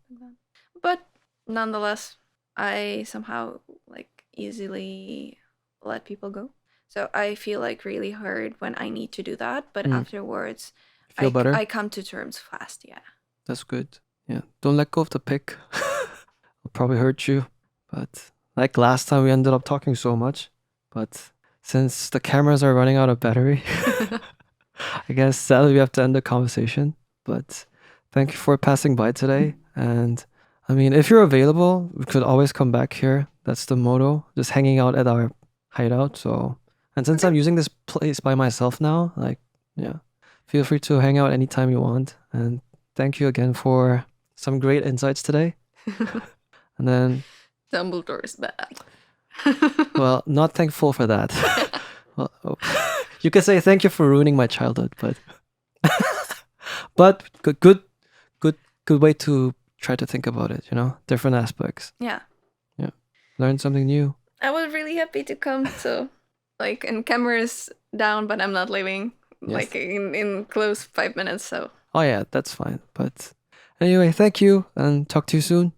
But nonetheless, I somehow like easily let people go. So I feel like really hard when I need to do that, but afterwards, feel better? I come to terms fast. Yeah. That's good. Yeah. Don't let go of the pick. It'll probably hurt you. But like last time, we ended up talking so much. But since the cameras are running out of battery, I guess sadly we have to end the conversation. But thank you for passing by today. And I mean, if you're available, we could always come back here. That's the motto. Just hanging out at our hideout. So, and since I'm using this place by myself now, like, yeah, feel free to hang out anytime you want. And thank you again for some great insights today. And then Dumbledore's bad. Well, not thankful for that. Well, you could say thank you for ruining my childhood, but good way to try to think about it. Different aspects. Yeah. Learn something new. I was really happy to come. So, like, and camera's down, but I'm not leaving. Yes. Like in close 5 minutes. So. Oh yeah, that's fine. But anyway, thank you, and talk to you soon.